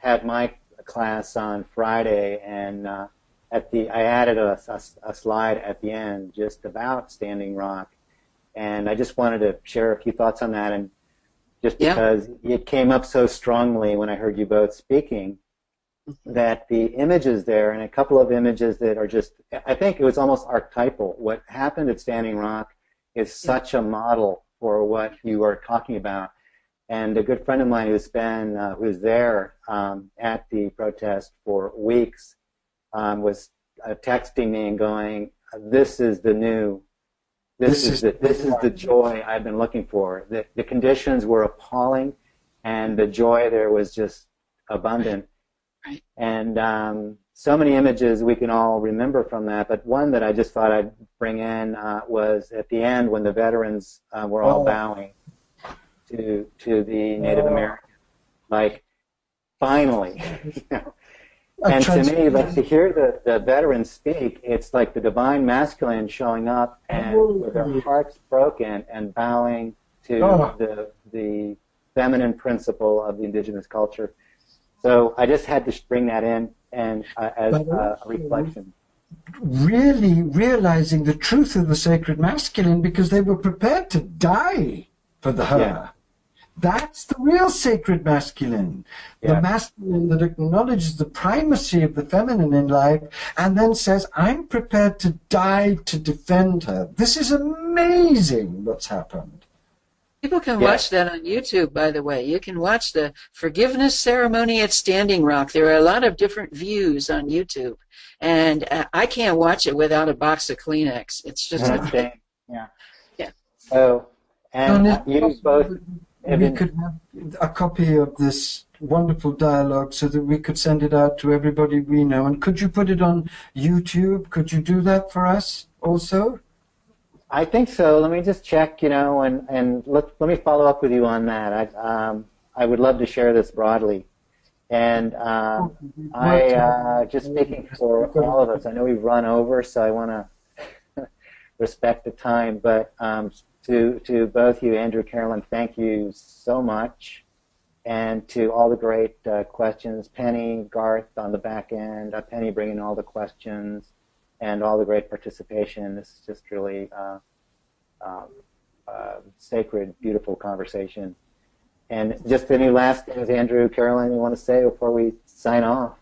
[SPEAKER 1] had my class on Friday, and I added a slide at the end just about Standing Rock, and I just wanted to share a few thoughts on that. And just because it came up so strongly when I heard you both speaking, that the images there, and a couple of images that are just, I think it was almost archetypal. What happened at Standing Rock is such a model for what you are talking about. And a good friend of mine who's there at the protest for weeks was texting me and going, "This is the new. This is the joy I've been looking for." The conditions were appalling, and the joy there was just abundant.
[SPEAKER 3] Right.
[SPEAKER 1] And so many images we can all remember from that. But one that I just thought I'd bring in was at the end when the veterans were all bowing to the Native Americans, like finally. And to me, like, to hear the veterans speak, it's like the divine masculine showing up and with their hearts broken and bowing to the feminine principle of the indigenous culture. So I just had to bring that in and as a reflection.
[SPEAKER 2] Really realizing the truth of the sacred masculine, because they were prepared to die for the her. Yeah. That's the real sacred masculine. Yeah. The masculine that acknowledges the primacy of the feminine in life and then says, I'm prepared to die to defend her. This is amazing what's happened.
[SPEAKER 3] People can watch that on YouTube, by the way. You can watch the forgiveness ceremony at Standing Rock. There are a lot of different views on YouTube. And I can't watch it without a box of Kleenex. It's just
[SPEAKER 1] Yeah.
[SPEAKER 3] Yeah.
[SPEAKER 1] So, and you both.
[SPEAKER 2] We could have a copy of this wonderful dialogue so that we could send it out to everybody we know. And could you put it on YouTube? Could you do that for us also?
[SPEAKER 1] I think so. Let me just check, and let me follow up with you on that. I would love to share this broadly. And just speaking for all of us, I know we've run over, so I want to respect the time, but to both you, Andrew, Carolyn, thank you so much. And to all the great questions, Penny, Garth on the back end, Penny bringing all the questions, and all the great participation. This is just really sacred, beautiful conversation. And just any last things, Andrew, Carolyn, you want to say before we sign off?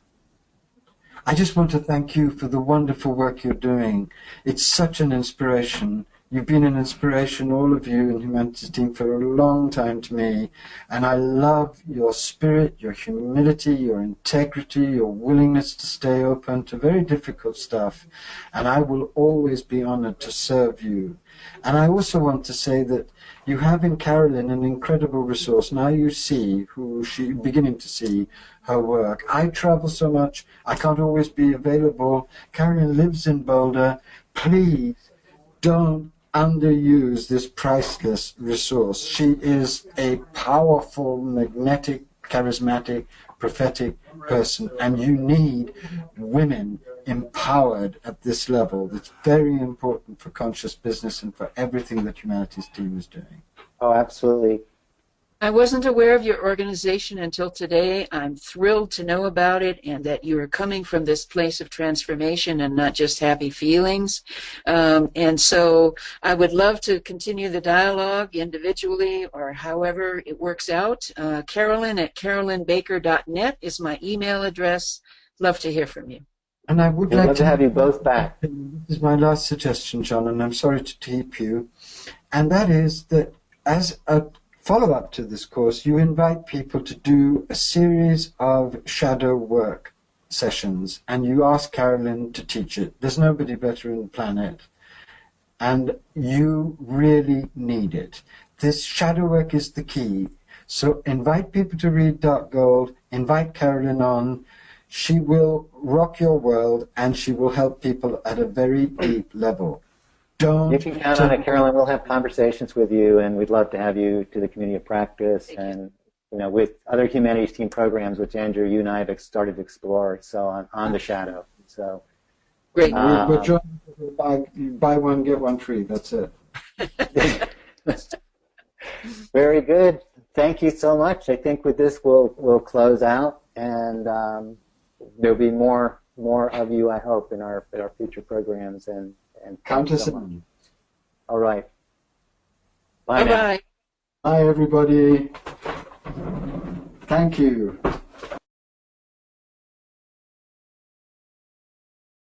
[SPEAKER 2] I just want to thank you for the wonderful work you're doing. It's such an inspiration. You've been an inspiration, all of you in Humanities Team, for a long time to me. And I love your spirit, your humility, your integrity, your willingness to stay open to very difficult stuff. And I will always be honored to serve you. And I also want to say that you have in Carolyn an incredible resource. Now you see beginning to see her work. I travel so much, I can't always be available. Carolyn lives in Boulder. Please don't underuse this priceless resource. She is a powerful, magnetic, charismatic, prophetic person, and you need women empowered at this level. It's very important for conscious business and for everything that Humanities Team is doing.
[SPEAKER 1] Oh, absolutely.
[SPEAKER 3] I wasn't aware of your organization until today. I'm thrilled to know about it and that you are coming from this place of transformation and not just happy feelings. And so I would love to continue the dialogue individually or however it works out. Carolyn at carolynbaker.net is my email address. Love to hear from you.
[SPEAKER 2] And I would like
[SPEAKER 1] to have you both back.
[SPEAKER 2] This is my last suggestion, John, and I'm sorry to keep you. And that is that as a follow-up to this course, you invite people to do a series of shadow work sessions, and you ask Carolyn to teach it. There's nobody better on the planet, and you really need it. This shadow work is the key. So invite people to read Dark Gold, invite Carolyn on. She will rock your world, and she will help people at a very deep level.
[SPEAKER 1] You can count on it, Carolyn. We'll have conversations with you, and we'd love to have you to the community of practice and, with other Humanities Team programs, which Andrew, you and I have started to explore, so on the shadow. So,
[SPEAKER 2] great. We're joining buy one, get one free. That's it.
[SPEAKER 1] Very good. Thank you so much. I think with this, we'll close out, and there'll be more of you, I hope, in our future programs and
[SPEAKER 2] count us in.
[SPEAKER 1] All right. Bye.
[SPEAKER 3] Bye-bye.
[SPEAKER 2] Bye, everybody. Thank you.